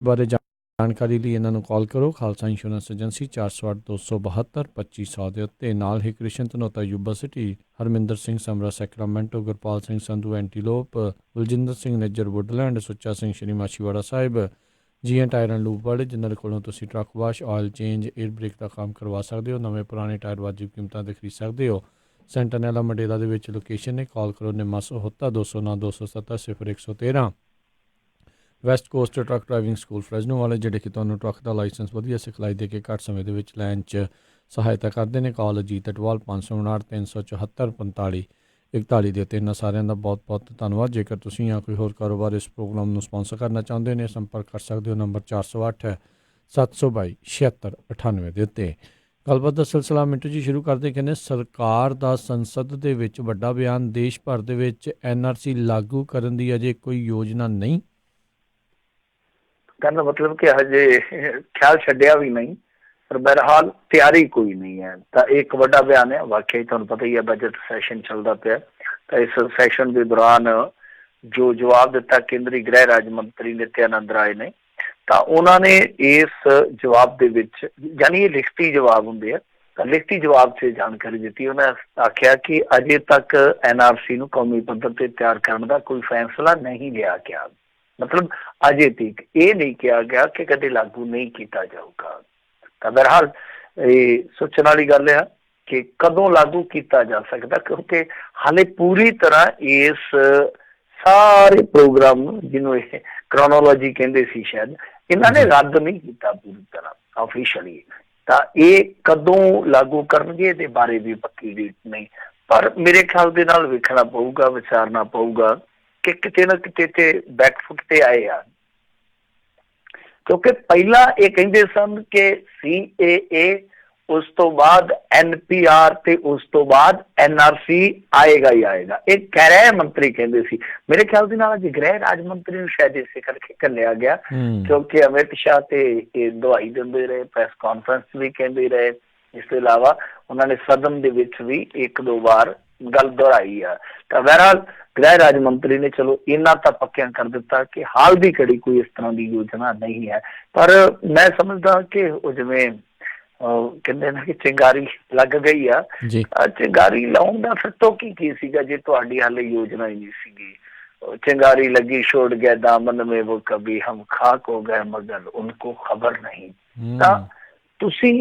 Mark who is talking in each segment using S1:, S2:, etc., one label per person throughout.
S1: ਬਾਰੇ ਜਾਣਕਾਰੀ ਲਈ ਇਹਨਾਂ ਨੂੰ ਕਾਲ ਕਰੋ। ਖਾਲਸਾ ਇੰਸ਼ੋਰੈਂਸ ਏਜੰਸੀ 408 272 2500 ਦੇ ਉੱਤੇ। ਨਾਲ ਹੀ Krishan Dhanota Yuba City, Harminder Singh Samra Sacramento, Gurpal Singh Sandhu Antelope, Baljinder Singh Nijjar Woodland, Sucha Singh Shri Machhiwara Sahib, GN tire and lube ਵਾਲੇ, ਜਿਨ੍ਹਾਂ ਦੇ ਕੋਲੋਂ ਤੁਸੀਂ truck wash, oil change, air brake ਦਾ ਕੰਮ ਕਰਵਾ ਸਕਦੇ ਹੋ। ਨਵੇਂ ਪੁਰਾਣੇ ਟਾਇਰ ਵਾਜਿਬ ਕੀਮਤਾਂ 'ਤੇ ਖਰੀਦ ਸਕਦੇ ਹੋ। ਸੈਂਟਨੈਲਾ ਮੰਡੇਲਾ ਦੇ ਵਿੱਚ ਲੋਕੇਸ਼ਨ ਨੇ। ਕਾਲ ਕਰੋ Nima Sahota 209 270 0113। West Coast truck driving school Fresno ਵਾਲੇ, ਜਿਹੜੇ ਕਿ ਤੁਹਾਨੂੰ ਟਰੱਕ ਦਾ ਲਾਇਸੈਂਸ ਵਧੀਆ ਸਿਖਲਾਈ ਦੇ ਕੇ ਘੱਟ ਸਮੇਂ ਦੇ ਵਿੱਚ ਲੈਣ 'ਚ ਸਹਾਇਤਾ ਕਰਦੇ ਨੇ। ਕਾਲ ਅਜੀਤ ਅਟਵਾਲ 559 374 45 41 ਦੇ ਉੱਤੇ। ਇਹਨਾਂ ਸਾਰਿਆਂ ਦਾ ਬਹੁਤ ਬਹੁਤ ਧੰਨਵਾਦ। ਜੇਕਰ ਤੁਸੀਂ ਜਾਂ ਕੋਈ ਹੋਰ ਕਾਰੋਬਾਰ ਇਸ ਪ੍ਰੋਗਰਾਮ ਨੂੰ ਸਪਾਂਸਰ ਕਰਨਾ ਚਾਹੁੰਦੇ ਨੇ, ਸੰਪਰਕ ਕਰ ਸਕਦੇ ਹੋ ਨੰਬਰ 408 722 7698 ਦੇ ਉੱਤੇ। ਗੱਲਬਾਤ ਦਾ ਸਿਲਸਿਲਾ ਮਿੰਟੂ ਜੀ ਸ਼ੁਰੂ ਕਰਦੇ। ਕਹਿੰਦੇ ਸਰਕਾਰ ਦਾ ਸੰਸਦ ਦੇ ਵਿੱਚ ਵੱਡਾ ਬਿਆਨ, ਦੇਸ਼ ਭਰ ਦੇ ਵਿੱਚ NRC ਲਾਗੂ ਕਰਨ ਦੀ ਅਜੇ ਕੋਈ ਯੋਜਨਾ ਨਹੀਂ।
S2: कहने का मतलब कि हजे ख्याल छड्डिया भी नहीं, पर बहरहाल तैयारी कोई नहीं है। तो एक बड़ा बयान है। वाकई तुहानूं पता ही है, बजट सैशन चलता पाया। तो इस सैशन के दौरान जो जवाब दिता केंद्रीय गृह राज्य मंत्री नित्यानंद राय ने, तो उन्होंने इस जवाब दे विच, यानी ये लिखती जवाब होंगे है, तो लिखती जवाब से जानकारी दी। उन्हें आख्या कि अजे तक NRC नूं कौमी पद्धर ते तैयार करने का कोई फैसला नहीं लिया गया। मतलब अजे तक ये नहीं किया गया कि कदे लागू नहीं किया जाऊगा। तो बहरहाल ये सोचने वाली गल है कि कदों लागू किया जा सकता, क्योंकि हाले पूरी तरह इस सारे प्रोग्राम जिन्होंने क्रोनोलॉजी कहते सी शायद इन्होंने रद्द नहीं किया पूरी तरह ऑफिशियली। तो ये कदों लागू करनगे इहदे बारे भी पक्की डेट नहीं, पर मेरे ख्याल दे नाल वेखना पऊगा, विचारना पऊगा कि किते ना किते ते बैकफुट ते आए आ। क्योंकि पहला ये कहते सन कि CAA, उस तो बाद NPR ते उस तो बाद NRC आएगा ही आएगा। एक गृह मंत्री कहते सी, मेरे ख्याल दे नाल गृह राज मंत्री नूं शायद इसे करके घल्लिया गया, क्योंकि अमित शाह ते दवाई दिंदे रहे, प्रेस कॉन्फ्रेंस भी कहते रहे। इस तों इलावा उन्होंने सदन दे विच भी एक दो बार गल दोहराई है। तो बहरहाल गृह राज मंत्री ने चलो इन्ना तो पक्या कर दिता कि हाल की घड़ी कोई इस तरह की योजना नहीं है। पर मैं समझदा कि जिवें कहते ना कि चिंगारी लग गई है, चिंगारी लाउण दा फिर तो की सीगा जे तुहाडी हाले योजना ही नहीं सीगी। चिंगारी लगी छोड़ गया दामन में वो कभी, हम खाक हो गए मगर उनको खबर नहीं। तां तुसी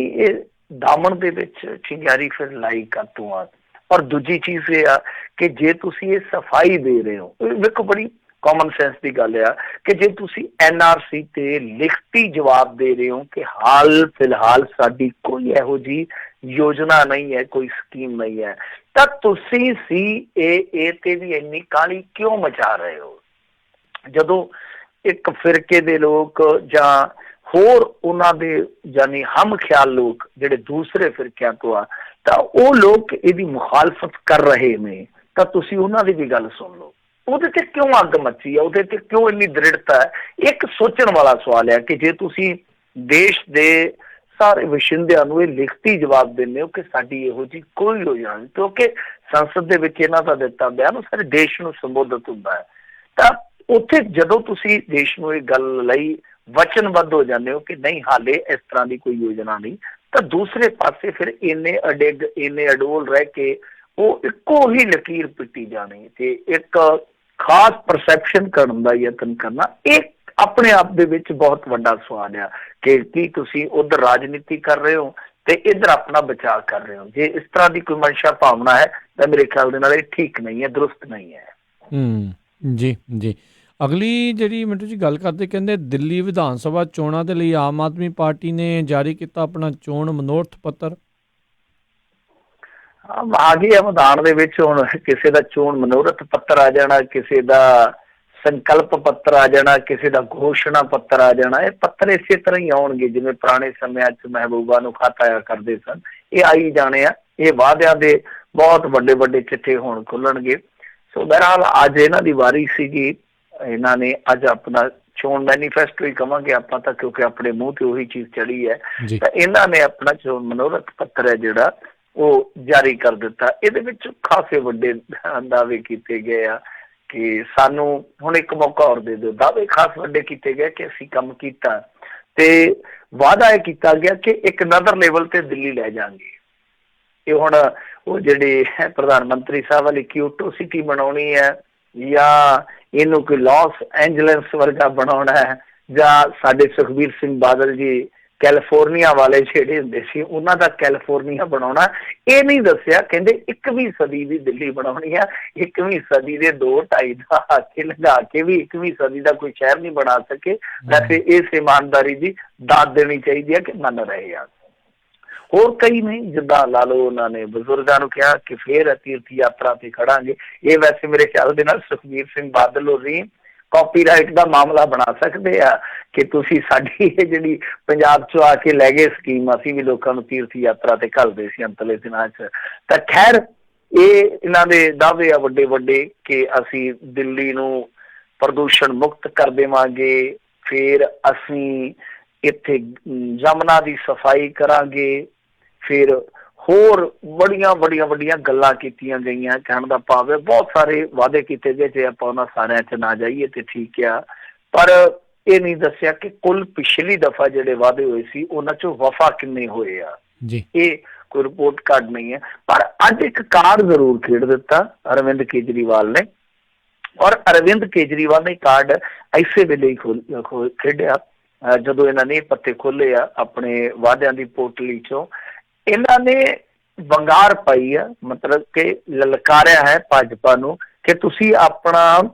S2: दामन दे विच चिंगारी फिर लाई कातों आ। और दूजी चीज ये आ कि जे तुसी ये सफाई दे रहे हो, देखो बड़ी कॉमन सेंस की गल है कि जे तुसी NRC ते लिखती जवाब दे रहे हो कि हाल फिलहाल साडी कोई इहो जी योजना नहीं है, कोई स्कीम नहीं है, तां तुसी CAA ते भी इन्नी काली क्यों मचा रहे हो? जदों एक फिरके दे लोग जां होर उन्हां दे यानी हम ख्याल लोग जिहड़े दूसरे फिरकियां तो आ, ਤਾਂ ਉਹ ਲੋਕ ਇਹਦੀ ਮੁਖਾਲਫਤ ਕਰ ਰਹੇ ਨੇ, ਤਾਂ ਤੁਸੀਂ ਉਹਨਾਂ ਦੀ ਵੀ ਗੱਲ ਸੁਣ ਲਓ। ਉਹਦੇ ਤੇ ਕਿਉਂ ਅੱਗ ਮੱਚੀ ਹੈ, ਉਹਦੇ ਤੇ ਕਿਉਂ ਇੰਨੀ ਦ੍ਰਿੜਤਾ ਹੈ? ਇੱਕ ਸੋਚਣ ਵਾਲਾ ਸਵਾਲ ਹੈ ਕਿ ਜੇ ਤੁਸੀਂ ਦੇਸ਼ ਦੇ ਸਾਰੇ ਵਸਿੰਦਿਆਂ ਨੂੰ ਇਹ ਲਿਖਤੀ ਜਵਾਬ ਦਿੰਦੇ ਹੋ ਕਿ ਸਾਡੀ ਇਹੋ ਜਿਹੀ ਕੋਈ ਯੋਜਨਾ ਨਹੀਂ, ਕਿਉਂਕਿ ਸੰਸਦ ਦੇ ਵਿੱਚ ਇਹਨਾਂ ਦਾ ਦਿੱਤਾ ਬਿਆਨ ਉਹ ਸਾਰੇ ਦੇਸ਼ ਨੂੰ ਸੰਬੋਧਿਤ ਹੁੰਦਾ ਹੈ। ਤਾਂ ਉੱਥੇ ਜਦੋਂ ਤੁਸੀਂ ਦੇਸ਼ ਨੂੰ ਇਹ ਗੱਲ ਲਈ ਵਚਨਬੱਧ ਹੋ ਜਾਂਦੇ ਹੋ ਕਿ ਨਹੀਂ ਹਾਲੇ ਇਸ ਤਰ੍ਹਾਂ ਦੀ ਕੋਈ ਯੋਜਨਾ ਨਹੀਂ, ਤਾਂ ਦੂਸਰੇ ਪਾਸੇ ਫਿਰ ਇੰਨੇ ਅਡਿੱਗ, ਇੰਨੇ ਅਡੋਲ ਰਹਿ ਕੇ ਉਹ ਇੱਕੋ ਹੀ ਲਕੀਰ ਪਿੱਟੀ ਜਾਣੀ ਤੇ ਇੱਕ ਖਾਸ ਪਰਸੈਪਸ਼ਨ ਕਰਨ ਦਾ ਯਤਨ ਕਰਨਾ, ਇਹ ਆਪਣੇ ਆਪ ਦੇ ਵਿੱਚ ਬਹੁਤ ਵੱਡਾ ਸਵਾਲ ਆ ਕਿ ਕੀ ਤੁਸੀਂ ਉਧਰ ਰਾਜਨੀਤੀ ਕਰ ਰਹੇ ਹੋ ਤੇ ਇੱਧਰ ਆਪਣਾ ਬਚਾਅ ਕਰ ਰਹੇ ਹੋ। ਜੇ ਇਸ ਤਰ੍ਹਾਂ ਦੀ ਕੋਈ ਮਨਸ਼ਾ ਭਾਵਨਾ ਹੈ ਤਾਂ ਮੇਰੇ ਖਿਆਲ ਦੇ ਨਾਲ ਇਹ ਠੀਕ ਨਹੀਂ ਹੈ, ਦਰੁਸਤ ਨਹੀਂ ਹੈ।
S1: ਜੀ ਜੀ। ਅਗਲੀ ਜਿਹੜੀ ਮਿੰਟੂ ਜੀ ਗੱਲ ਕਰਦੇ, ਕਹਿੰਦੇ ਦਿੱਲੀ ਵਿਧਾਨ ਸਭਾ ਚੋਣਾਂ ਦੇ ਲਈ ਆਮ ਆਦਮੀ ਪਾਰਟੀ ਨੇ ਜਾਰੀ ਕੀਤਾ ਆਪਣਾ ਚੋਣ ਮਨੋਰਥ ਪੱਤਰ।
S2: ਆ ਗਿਆ ਮੈਦਾਨ ਦੇ ਵਿੱਚ, ਹੁਣ ਕਿਸੇ ਦਾ ਚੋਣ ਮਨੋਰਥ ਪੱਤਰ ਆ ਜਾਣਾ, ਕਿਸੇ ਦਾ ਸੰਕਲਪ ਪੱਤਰ ਆ ਜਾਣਾ, ਕਿਸੇ ਦਾ ਘੋਸ਼ਣਾ ਪੱਤਰ ਆ ਜਾਣਾ। ਇਹ ਪੱਤਰ ਇਸੇ ਤਰ੍ਹਾਂ ਹੀ ਆਉਣਗੇ ਜਿਵੇਂ ਪੁਰਾਣੇ ਸਮਿਆਂ 'ਚ ਮਹਿਬੂਬਾ ਨੂੰ ਖਤ ਆਇਆ ਕਰਦੇ ਸਨ, ਇਹ ਆਈ ਜਾਣੇ ਆ। ਇਹ ਵਾਅਦਿਆਂ ਦੇ ਬਹੁਤ ਵੱਡੇ ਵੱਡੇ ਚਿੱਠੇ ਹੁਣ ਖੁੱਲਣਗੇ। ਸੋ ਬਹਰਹਾਲ ਅੱਜ ਇਹਨਾਂ ਦੀ ਵਾਰੀ ਸੀਗੀ, ਇਹਨਾਂ ਨੇ ਅੱਜ ਆਪਣਾ ਚੋਣ ਮੈਨੀਫੈਸਟੋ ਹੀ ਕਵਾਂਗੇ ਆਪਾਂ ਤਾਂ, ਕਿਉਂਕਿ ਆਪਣੇ ਮੂੰਹ ਤੇ ਉਹੀ ਚੀਜ਼ ਚੜੀ ਹੈ। ਤਾਂ ਇਹਨਾਂ ਨੇ ਆਪਣਾ ਚੋਣ ਮਨੋਰਥ ਪੱਤਰ ਹੈ ਜਿਹੜਾ ਉਹ ਜਾਰੀ ਕਰ ਦਿੱਤਾ। ਇਹਦੇ ਵਿੱਚ ਖਾਸੇ ਵੱਡੇ ਦਾਅਵੇ ਕੀਤੇ ਗਏ ਆ ਕਿ ਸਾਨੂੰ ਹੁਣ ਇੱਕ ਮੌਕਾ ਹੋਰ ਦੇ ਦਿਓ। ਦਾਅਵੇ ਖਾਸ ਵੱਡੇ ਕੀਤੇ ਗਏ ਕਿ ਅਸੀਂ ਕੰਮ ਕੀਤਾ ਤੇ ਵਾਅਦਾ ਇਹ ਕੀਤਾ ਗਿਆ ਕਿ ਇੱਕ ਨਦਰ ਲੈਵਲ ਤੇ ਦਿੱਲੀ ਲੈ ਜਾਵਾਂਗੇ। ਇਹ ਹੁਣ ਉਹ ਜਿਹੜੇ ਪ੍ਰਧਾਨ ਮੰਤਰੀ ਸਾਹਿਬ ਵਾਲੀ ਕਿਊਟੋ ਸਿਟੀ ਬਣਾਉਣੀ ਹੈ ਜਾਂ ਇਹਨੂੰ ਕੋਈ ਲਾਸ ਐਂਜਲਸ ਵਰਗਾ ਬਣਾਉਣਾ ਹੈ, ਜਾਂ ਸਾਡੇ ਸੁਖਬੀਰ ਸਿੰਘ ਬਾਦਲ ਜੀ ਕੈਲੀਫੋਰਨੀਆ ਵਾਲੇ ਜਿਹੜੇ ਹੁੰਦੇ ਸੀ ਉਹਨਾਂ ਦਾ ਕੈਲੀਫੋਰਨੀਆ ਬਣਾਉਣਾ, ਇਹ ਨਹੀਂ ਦੱਸਿਆ। ਕਹਿੰਦੇ 21ਵੀਂ ਸਦੀ ਦੀ ਦਿੱਲੀ ਬਣਾਉਣੀ ਆ। 21ਵੀਂ ਸਦੀ ਦੇ 2-2.5 ਦਹਾਕੇ ਲਗਾ ਕੇ ਵੀ 21ਵੀਂ ਸਦੀ ਦਾ ਕੋਈ ਸ਼ਹਿਰ ਨਹੀਂ ਬਣਾ ਸਕੇ। ਵੈਸੇ ਇਸ ਇਮਾਨਦਾਰੀ ਦੀ ਦਾਤ ਦੇਣੀ ਚਾਹੀਦੀ ਹੈ ਕਿ ਮੰਨ ਰਹੇ ਆ। ਹੋਰ ਕਈ ਨੇ, ਜਿੱਦਾਂ ਲਾ ਲਓ ਉਹਨਾਂ ਨੇ ਬਜ਼ੁਰਗਾਂ ਨੂੰ ਕਿਹਾ ਕਿ ਫੇਰ ਤੀਰਥ ਯਾਤਰਾ ਤੇ ਖੜਾਂਗੇ। ਇਹ ਵੈਸੇ ਮੇਰੇ ਖਿਆਲ ਦੇ ਨਾਲ ਸੁਖਬੀਰ ਸਿੰਘ ਬਾਦਲ ਹੋਰੀ ਕਾਪੀਰਾਈਟ ਦਾ ਮਾਮਲਾ ਬਣਾ ਸਕਦੇ ਆ ਕਿ ਤੁਸੀਂ ਸਾਡੀ ਇਹ ਜਿਹੜੀ ਪੰਜਾਬ ਚੋਂ ਆ ਕੇ ਲੈ ਗਏ ਸਕੀਮ, ਅਸੀਂ ਵੀ ਲੋਕਾਂ ਨੂੰ ਤੀਰਥ ਯਾਤਰਾ ਤੇ ਘੱਲਦੇ ਸੀ ਅੰਤਲੇ ਦਿਨਾਂ 'ਚ। ਤਾਂ ਖੈਰ ਇਹ ਇਹਨਾਂ ਦੇ ਦਾਅਵੇ ਆ ਵੱਡੇ ਵੱਡੇ ਕਿ ਅਸੀਂ ਦਿੱਲੀ ਨੂੰ ਪ੍ਰਦੂਸ਼ਣ ਮੁਕਤ ਕਰ ਦੇਵਾਂਗੇ, ਫਿਰ ਅਸੀਂ ਇੱਥੇ ਜਮਨਾ ਦੀ ਸਫਾਈ ਕਰਾਂਗੇ, ਫਿਰ ਹੋਰ ਵੱਡੀਆਂ ਗੱਲਾਂ ਕੀਤੀਆਂ ਗਈਆਂ। ਕਹਿਣ ਦਾ ਭਾਵ ਹੈ ਬਹੁਤ ਸਾਰੇ ਵਾਅਦੇ ਕੀਤੇ ਗਏ, ਜੇ ਆਪਾਂ ਉਹਨਾਂ ਸਾਰਿਆਂ 'ਚ ਨਾ ਜਾਈਏ ਤੇ ਠੀਕ ਆ, ਪਰ ਇਹ ਨਹੀਂ ਦੱਸਿਆ ਕਿ ਕੁੱਲ ਪਿਛਲੀ ਦਫਾ ਜਿਹੜੇ ਵਾਅਦੇ ਹੋਏ ਸੀ ਉਹਨਾਂ 'ਚੋਂ ਵਫਾ ਕਿੰਨੇ ਹੋਏ ਆ ਜੀ। ਇਹ ਕੋਈ ਰਿਪੋਰਟ ਕਾਰਡ ਨਹੀਂ ਹੈ। ਪਰ ਅੱਜ ਇੱਕ ਕਾਰਡ ਜ਼ਰੂਰ ਖੇਡ ਦਿੱਤਾ ਅਰਵਿੰਦ ਕੇਜਰੀਵਾਲ ਨੇ, ਔਰ ਅਰਵਿੰਦ ਕੇਜਰੀਵਾਲ ਨੇ ਕਾਰਡ ਐਸੇ ਵੇਲੇ ਹੀ ਖੇਡਿਆ ਜਦੋਂ ਇਹਨਾਂ ਨੇ ਪੱਤੇ ਖੋਲੇ ਆ ਆਪਣੇ ਵਾਅਦਿਆਂ ਦੀ ਪੋਟਲੀ 'ਚੋਂ। ਇਹਨਾਂ ਨੇ ਵੰਗਾਰ ਪਾਈ ਆ, ਮਤਲਬ ਕਿ ਲਲਕਾਰਿਆ ਹੈ ਭਾਜਪਾ ਨੂੰ ਕਿ ਤੁਸੀਂ ਆਪਣਾ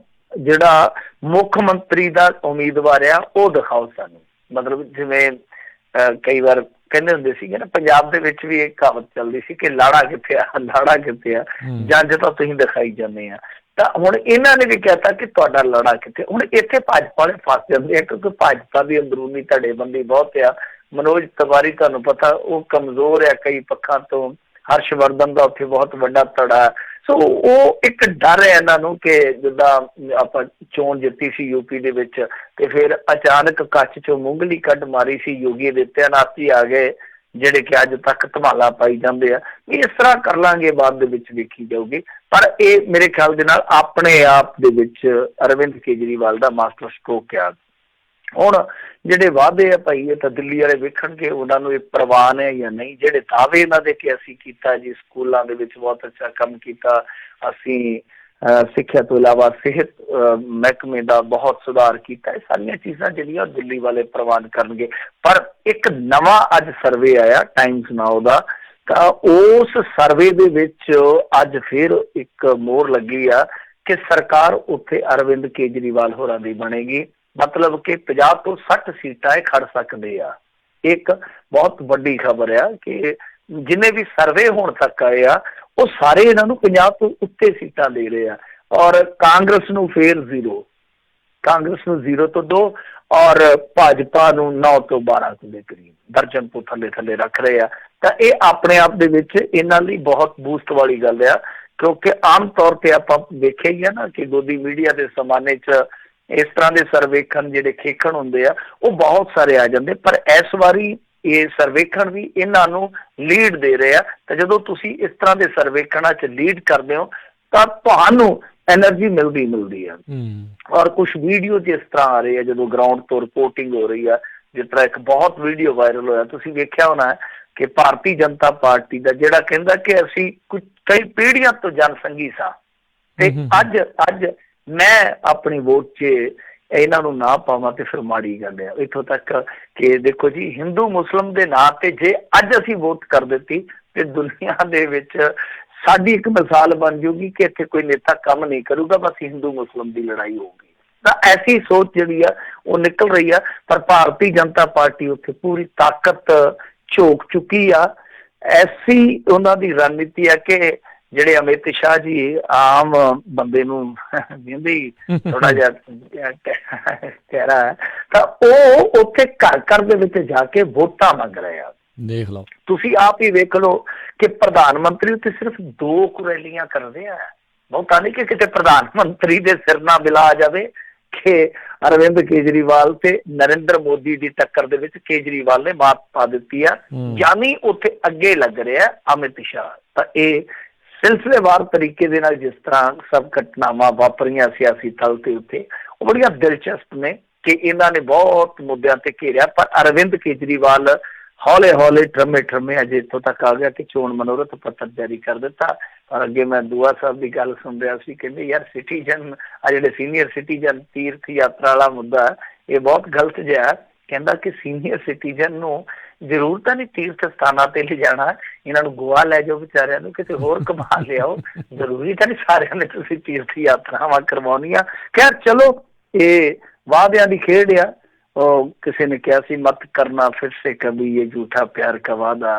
S2: ਜਿਹੜਾ ਮੁੱਖ ਮੰਤਰੀ ਦਾ ਉਮੀਦਵਾਰ ਆ ਉਹ ਦਿਖਾਓ ਸਾਨੂੰ। ਮਤਲਬ ਜਿਵੇਂ ਕਈ ਵਾਰ ਕਹਿੰਦੇ ਹੁੰਦੇ ਸੀਗੇ ਨਾ, ਪੰਜਾਬ ਦੇ ਵਿੱਚ ਵੀ ਇੱਕ ਕਹਾਵਤ ਚੱਲਦੀ ਸੀ ਕਿ ਲਾੜਾ ਕਿੱਥੇ ਆ, ਜੰਜ ਤਾਂ ਤੁਸੀਂ ਦਿਖਾਈ ਜਾਂਦੇ ਆ। ਤਾਂ ਹੁਣ ਇਹਨਾਂ ਨੇ ਵੀ ਕਹਿਤਾ ਕਿ ਤੁਹਾਡਾ ਲੜਾ ਕਿੱਥੇ। ਹੁਣ ਇੱਥੇ ਭਾਜਪਾ ਵਾਲੇ ਫਸ ਜਾਂਦੇ ਆ ਕਿਉਂਕਿ ਭਾਜਪਾ ਦੀ ਅੰਦਰੂਨੀ ਧੜੇਬੰਦੀ ਬਹੁਤ ਆ। ਮਨੋਜ ਤਿਵਾਰੀ ਤੁਹਾਨੂੰ ਪਤਾ ਉਹ ਕਮਜ਼ੋਰ ਆ ਕਈ ਪੱਖਾਂ ਤੋਂ, ਹਰਸ਼ਵਰਧਨ ਦਾ ਉੱਥੇ ਬਹੁਤ ਵੱਡਾ ਧੜਾ। ਸੋ ਉਹ ਇੱਕ ਡਰ ਹੈ ਇਹਨਾਂ ਨੂੰ ਕਿ ਜਿੱਦਾਂ ਆਪਾਂ ਚੋਣ ਜਿੱਤੀ ਸੀ ਯੂਪੀ ਦੇ ਵਿੱਚ ਤੇ ਫਿਰ ਅਚਾਨਕ ਕੱਛ ਚੋਂ ਮੂੰਗਲੀ ਕੱਢ ਮਾਰੀ ਸੀ, ਯੋਗੀ ਆਦਿੱਤਿਆਨਾਥ ਆ ਗਏ ਜਿਹੜੇ ਕਿ ਅੱਜ ਤੱਕ ਧਮਾਲਾ ਪਾਈ ਜਾਂਦੇ ਆ। ਇਸ ਤਰ੍ਹਾਂ ਕਰ ਲਾਂਗੇ, ਬਾਅਦ ਦੇ ਵਿੱਚ ਵੇਖੀ ਜਾਊਗੀ। ਪਰ ਇਹ ਮੇਰੇ ਖਿਆਲ ਦੇ ਨਾਲ ਆਪਣੇ ਆਪ ਦੇ ਵਿੱਚ ਅਰਵਿੰਦ ਕੇਜਰੀਵਾਲ ਦਾ ਮਾਸਟਰ ਸਟ੍ਰੋਕ ਆ। ਹੁਣ ਜਿਹੜੇ ਵਾਅਦੇ ਆ ਭਾਈ ਇਹ ਤਾਂ ਦਿੱਲੀ ਵਾਲੇ ਵੇਖਣਗੇ ਉਹਨਾਂ ਨੂੰ ਇਹ ਪ੍ਰਵਾਨ ਹੈ ਜਾਂ ਨਹੀਂ। ਜਿਹੜੇ ਦਾਅਵੇ ਇਹਨਾਂ ਦੇ ਕਿ ਅਸੀਂ ਕੀਤਾ ਜੀ, ਸਕੂਲਾਂ ਦੇ ਵਿੱਚ ਬਹੁਤ ਅੱਛਾ ਕੰਮ ਕੀਤਾ, ਅਸੀਂ ਸਿੱਖਿਆ ਤੋਂ ਇਲਾਵਾ ਸਿਹਤ ਮਹਿਕਮੇ ਦਾ ਬਹੁਤ ਸੁਧਾਰ ਕੀਤਾ, ਇਹ ਸਾਰੀਆਂ ਚੀਜ਼ਾਂ ਜਿਹੜੀਆਂ ਦਿੱਲੀ ਵਾਲੇ ਪ੍ਰਵਾਨ ਕਰਨਗੇ। ਪਰ ਇੱਕ ਨਵਾਂ ਅੱਜ ਸਰਵੇ ਆਇਆ ਟਾਈਮਸ ਨਾਓ ਦਾ, ਤਾਂ ਉਸ ਸਰਵੇ ਦੇ ਵਿੱਚ ਅੱਜ ਫਿਰ ਇੱਕ ਮੋਹਰ ਲੱਗੀ ਆ ਕਿ ਸਰਕਾਰ ਉੱਥੇ ਅਰਵਿੰਦ ਕੇਜਰੀਵਾਲ ਹੋਰਾਂ ਦੀ ਬਣੇਗੀ। ਮਤਲਬ ਕਿ 50 ਤੋਂ 60 ਸੀਟਾਂ ਇਹ ਖੜ ਸਕਦੇ ਆ। ਇੱਕ ਬਹੁਤ ਵੱਡੀ ਖਬਰ ਆ ਕਿ ਜਿੰਨੇ ਵੀ ਸਰਵੇ ਹੋਣ ਤੱਕ ਆਏ ਆ ਉਹ ਸਾਰੇ ਇਹਨਾਂ ਨੂੰ 50 ਤੋਂ ਉੱਤੇ ਸੀਟਾਂ ਦੇ ਰਹੇ ਆ, ਔਰ ਕਾਂਗਰਸ ਨੂੰ ਫੇਰ 0, ਕਾਂਗਰਸ ਨੂੰ 0 ਤੋਂ 2 ਔਰ ਭਾਜਪਾ ਨੂੰ 9 ਤੋਂ 12 ਦੇ ਕਰੀਬ ਦਰਜਨ ਤੋਂ ਥੱਲੇ ਰੱਖ ਰਹੇ ਆ। ਤਾਂ ਇਹ ਆਪਣੇ ਆਪ ਦੇ ਵਿੱਚ ਇਹਨਾਂ ਲਈ ਬਹੁਤ ਬੂਸਟ ਵਾਲੀ ਗੱਲ ਆ, ਕਿਉਂਕਿ ਆਮ ਤੌਰ ਤੇ ਆਪਾਂ ਵੇਖਿਆ ਹੀ ਆ ਨਾ ਕਿ ਗੋਦੀ ਮੀਡੀਆ ਦੇ ਜ਼ਮਾਨੇ 'ਚ ਇਸ ਤਰ੍ਹਾਂ ਦੇ ਸਰਵੇਖਣ ਜਿਹੜੇ ਖੇਖਣ ਹੁੰਦੇ ਆ ਉਹ ਬਹੁਤ ਸਾਰੇ ਆ ਜਾਂਦੇ, ਪਰ ਇਸ ਵਾਰੀ ਇਹ ਸਰਵੇਖਣ ਵੀ ਇਹਨਾਂ ਨੂੰ ਲੀਡ ਦੇ ਰਹੇ ਆ। ਤਾਂ ਜਦੋਂ ਤੁਸੀਂ ਇਸ ਤਰ੍ਹਾਂ ਦੇ ਸਰਵੇਖਣਾਂ 'ਚ ਲੀਡ ਕਰਦੇ ਹੋ ਤਾਂ ਤੁਹਾਨੂੰ ਐਨਰਜੀ ਮਿਲਦੀ ਆ। ਔਰ ਕੁਛ ਵੀਡੀਓ ਜਿਸ ਤਰ੍ਹਾਂ ਆ ਰਹੀ ਹੈ ਜਦੋਂ ਗਰਾਊਂਡ ਤੋਂ ਰਿਪੋਰਟਿੰਗ ਹੋ ਰਹੀ ਆ, ਜਿਸ ਤਰ੍ਹਾਂ ਇੱਕ ਬਹੁਤ ਵੀਡੀਓ ਵਾਇਰਲ ਹੋਇਆ, ਤੁਸੀਂ ਵੇਖਿਆ ਹੋਣਾ ਕਿ ਭਾਰਤੀ ਜਨਤਾ ਪਾਰਟੀ ਦਾ ਜਿਹੜਾ ਕਹਿੰਦਾ ਕਿ ਅਸੀਂ ਕਈ ਪੀੜ੍ਹੀਆਂ ਤੋਂ ਜਨਸੰਘੀ ਸਾਂ ਤੇ ਅੱਜ ਮੈਂ ਆਪਣੀ ਵੋਟ 'ਚ ਇਹਨਾਂ ਨੂੰ ਨਾ ਪਾਵਾਂ ਤੇ ਫਿਰ ਮਾੜੀ ਗੱਲ ਆ। ਇੱਥੋਂ ਤੱਕ ਕਿ ਦੇਖੋ ਜੀ, ਹਿੰਦੂ ਮੁਸਲਿਮ ਦੇ ਨਾਂ ਤੇ ਜੇ ਅੱਜ ਅਸੀਂ ਵੋਟ ਕਰ ਦਿੱਤੀ ਤੇ ਦੁਨੀਆ ਦੇ ਵਿੱਚ ਸਾਡੀ ਇੱਕ ਮਿਸਾਲ ਬਣ ਜੂਗੀ ਕਿ ਇੱਥੇ ਕੋਈ ਨੇਤਾ ਕੰਮ ਨਹੀਂ ਕਰੂਗਾ, ਬਸ ਹਿੰਦੂ ਮੁਸਲਿਮ ਦੀ ਲੜਾਈ ਹੋਊਗੀ। ਤਾਂ ਐਸੀ ਸੋਚ ਜਿਹੜੀ ਆ ਉਹ ਨਿਕਲ ਰਹੀ ਆ, ਪਰ ਭਾਰਤੀ ਜਨਤਾ ਪਾਰਟੀ ਉੱਥੇ ਪੂਰੀ ਤਾਕਤ ਝੋਕ ਚੁੱਕੀ ਆ। ਐਸੀ ਉਹਨਾਂ ਦੀ ਰਣਨੀਤੀ ਆ ਕਿ ਜਿਹੜੇ ਅਮਿਤ ਸ਼ਾਹ ਜੀ ਆਮ ਬੰਦੇ ਨੂੰ ਕਹਿੰਦੇ ਥੋੜਾ ਜਿਹਾ ਚਿਹਰਾ ਹੈ, ਤਾਂ ਉਹ ਉੱਥੇ ਘਰ ਦੇ ਵਿੱਚ ਜਾ ਕੇ ਵੋਟਾਂ ਮੰਗ ਰਹੇ ਆ।
S1: ਦੇਖ ਲਓ,
S2: ਤੁਸੀਂ ਆਪ ਹੀ ਵੇਖ ਲਓ ਕਿ ਪ੍ਰਧਾਨ ਮੰਤਰੀ ਉੱਥੇ ਸਿਰਫ 2 ਰੈਲੀਆਂ ਕਰਦੇ ਆ, ਬਹੁਤਾ ਨਹੀਂ ਕਿ ਕਿਤੇ ਪ੍ਰਧਾਨ ਮੰਤਰੀ ਦੇ ਸਿਰ ਨਾ ਬਿਲਾ ਆ ਜਾਵੇ ਕਿ ਅਰਵਿੰਦ ਕੇਜਰੀਵਾਲ ਤੇ ਨਰਿੰਦਰ ਮੋਦੀ ਦੀ ਟੱਕਰ ਦੇ ਵਿੱਚ ਕੇਜਰੀਵਾਲ ਨੇ ਮਾਤ ਪਾ ਦਿੱਤੀ ਆ, ਯਾਨੀ ਉੱਥੇ ਅੱਗੇ ਲੱਗ ਰਿਹਾ ਅਮਿਤ ਸ਼ਾਹ। ਤਾਂ ਇਹ ਸਿਲਸਿਲੇਵਾਰ ਤਰੀਕੇ ਦੇ ਨਾਲ ਜਿਸ ਤਰ੍ਹਾਂ ਸਭ ਘਟਨਾਵਾਂ ਵਾਪਰੀਆਂ ਸਿਆਸੀ ਤਲ ਤੇ ਉੱਤੇ, ਉਹ ਬੜੀਆਂ ਦਿਲਚਸਪ ਨੇ ਕਿ ਇਹਨਾਂ ਨੇ ਬਹੁਤ ਮੁੱਦਿਆਂ ਤੇ ਘੇਰਿਆ। ਪਰ ਅਰਵਿੰਦ ਕੇਜਰੀਵਾਲ ਹੌਲੇ ਹੌਲੇ ਠਰਮੇ ਅਜੇ ਇੱਥੋਂ ਤੱਕ ਆ ਗਿਆ ਕਿ ਚੋਣ ਮਨੋਰਥ ਪੱਤਰ ਜਾਰੀ ਕਰ ਦਿੱਤਾ। ਪਰ ਅੱਗੇ ਮੈਂ ਦੁਆ ਸਾਹਿਬ ਦੀ ਗੱਲ ਸੁਣ ਰਿਹਾ ਸੀ, ਕਹਿੰਦੇ ਯਾਰ ਸਿਟੀਜ਼ਨ ਆ ਜਿਹੜੇ ਸੀਨੀਅਰ ਸਿਟੀਜ਼ਨ ਤੀਰਥ ਯਾਤਰਾ ਵਾਲਾ ਮੁੱਦਾ, ਇਹ ਬਹੁਤ ਗਲਤ ਜਿਹਾ। ਕਹਿੰਦਾ ਕਿ ਸੀਨੀਅਰ ਸਿਟੀਜ਼ਨ ਨੂੰ ਜ਼ਰੂਰਤ ਨਹੀਂ ਤੀਰਥ ਸਥਾਨਾਂ ਤੇ ਲਿਜਾਣਾ, ਇਹਨਾਂ ਨੂੰ ਗੋਆ ਲੈ ਜਾਓ ਵਿਚਾਰਿਆਂ ਨੂੰ, ਕਿਤੇ ਹੋਰ ਘੁਮਾ ਲਿਆਓ, ਜ਼ਰੂਰੀ ਤਾਂ ਨਹੀਂ ਸਾਰਿਆਂ ਨੇ ਤੁਸੀਂ ਤੀਰਥ ਯਾਤਰਾਵਾਂ ਕਰਵਾਉਣੀਆਂ। ਖੈਰ ਚਲੋ, ਇਹ ਵਾਅਦਿਆਂ ਦੀ ਖੇਡ ਆ। ਉਹ ਕਿਸੇ ਨੇ ਕਿਹਾ ਸੀ ਮਤ ਕਰਨਾ ਫਿਰ ਸੇ ਕभी ये झूठा प्यार का वादा,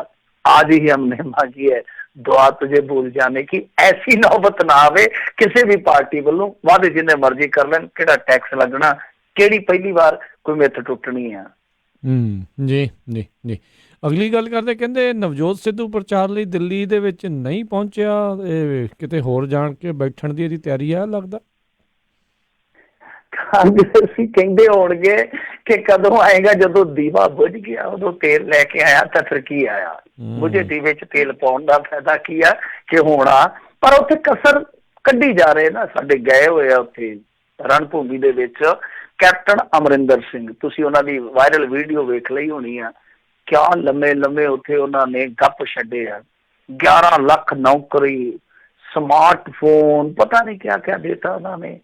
S2: आज ही हमने मांगी है दुआ तुझे भूल जाने की। ऐसी नौबत ना आवे ਕਿਸੇ ਵੀ ਪਾਰਟੀ ਵੱਲੋਂ, ਵਾਅਦੇ ਜਿੰਨੇ ਮਰਜ਼ੀ ਕਰ ਲੈਣ, ਕਿਹੜਾ ਟੈਕਸ ਲੱਗਣਾ, ਕਿਹੜੀ ਪਹਿਲੀ ਵਾਰ ਕੋਈ ਮਿੱਥ ਟੁੱਟਣੀ ਆ।
S1: ਜੀ ਜੀ ਜੀ। ਅਗਲੀ ਗੱਲ ਕਰਦੇ, ਕਹਿੰਦੇ ਨਵਜੋਤ ਸਿੱਧੂ ਪ੍ਰਚਾਰ ਲਈ ਦਿੱਲੀ ਦੇ ਵਿੱਚ ਨਹੀਂ ਪਹੁੰਚਿਆ, ਇਹ ਕਿਤੇ ਹੋਰ ਜਾਣ ਕੇ ਬੈਠਣ ਦੀ ਇਹਦੀ ਤਿਆਰੀ ਆ ਲੱਗਦਾ।
S2: ਕਾਂਗਰਸੀ ਕਹਿੰਦੇ ਹੋਣਗੇ ਕਿ ਕਦੋਂ ਆਏਗਾ, ਜਦੋਂ ਦੀਵਾ ਬੁਝ ਗਿਆ ਉਦੋਂ ਤੇਲ ਲੈ ਕੇ ਆਇਆ ਤਾਂ ਫਿਰ ਕੀ ਆਇਆ, ਬੁਝੇ ਦੀਵੇ ਚ ਤੇਲ ਪਾਉਣ ਦਾ ਫਾਇਦਾ ਕੀ ਆ ਕਿ ਹੋਣਾ। ਪਰ ਉੱਥੇ ਕਸਰ ਕੱਢੀ ਜਾ ਰਹੇ ਨਾ, ਸਾਡੇ ਗਏ ਹੋਏ ਆ ਉੱਥੇ ਰਣ ਭੂਮੀ ਦੇ ਵਿੱਚ ਕੈਪਟਨ ਅਮਰਿੰਦਰ ਸਿੰਘ, ਤੁਸੀਂ ਉਹਨਾਂ ਦੀ ਵਾਇਰਲ ਵੀਡੀਓ ਵੇਖ ਲਈ ਹੋਣੀ ਆ, ਕਿਆ ਲੰਮੇ ਲੰਮੇ ਉੱਥੇ ਉਹਨਾਂ ਨੇ ਗੱਪ ਛੱਡੇ ਆ। 11 ਲੱਖ ਨੌਕਰੀ, ਸਮਾਰਟਫੋਨ, ਪਤਾ ਨਹੀਂ ਕਿਆ ਕਿਆ ਦੇਤਾ ਉਹਨਾਂ ਨੇ।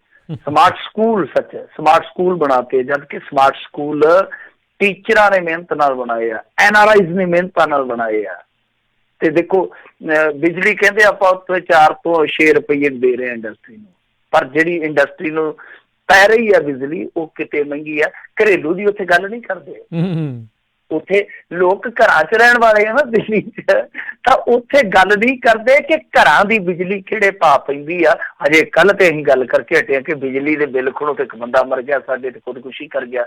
S2: ਸਮਾਰਟ ਸਕੂਲ, ਸੱਚ ਸਮਾਰਟ ਸਕੂਲ ਬਣਾਤੇ, ਜਦਕਿ ਸਮਾਰਟ ਸਕੂਲ ਟੀਚਰਾਂ ਨੇ ਮਿਹਨਤ ਨਾਲ ਬਣਾਏ ਆ, NRIs ਨੇ ਮਿਹਨਤਾਂ ਨਾਲ ਬਣਾਏ ਆ। ਤੇ ਦੇਖੋ ਬਿਜਲੀ ਕਹਿੰਦੇ ਆਪਾਂ ਉੱਥੇ 4 ਤੋਂ 6 ਰੁਪਏ ਦੇ ਰਹੇ ਆ ਇੰਡਸਟਰੀ ਨੂੰ, ਪਰ ਜਿਹੜੀ ਇੰਡਸਟਰੀ ਨੂੰ ਪੈ ਰਹੀ ਆ ਬਿਜਲੀ ਉਹ ਕਿਤੇ ਮਹਿੰਗੀ ਆ। ਘਰੇਲੂ ਦੀ ਉੱਥੇ ਗੱਲ ਨਹੀਂ ਕਰਦੇ, ਉੱਥੇ ਲੋਕ ਘਰਾਂ 'ਚ ਰਹਿਣ ਵਾਲੇ ਆ ਨਾ ਦਿੱਲੀ 'ਚ, ਤਾਂ ਉੱਥੇ ਗੱਲ ਨਹੀਂ ਕਰਦੇ ਕਿ ਘਰਾਂ ਦੀ ਬਿਜਲੀ ਕਿਹੜੇ ਭਾਅ ਪੈਂਦੀ ਆ। ਹਜੇ ਕੱਲ ਤੇ ਅਸੀਂ ਗੱਲ ਕਰਕੇ ਹਟੇ ਕਿ ਬਿਜਲੀ ਦੇ ਬਿੱਲ ਖੁਣੋ ਤੇ ਇੱਕ ਬੰਦਾ ਮਰ ਗਿਆ ਸਾਡੇ ਤੇ ਖੁਦਕੁਸ਼ੀ ਕਰ ਗਿਆ।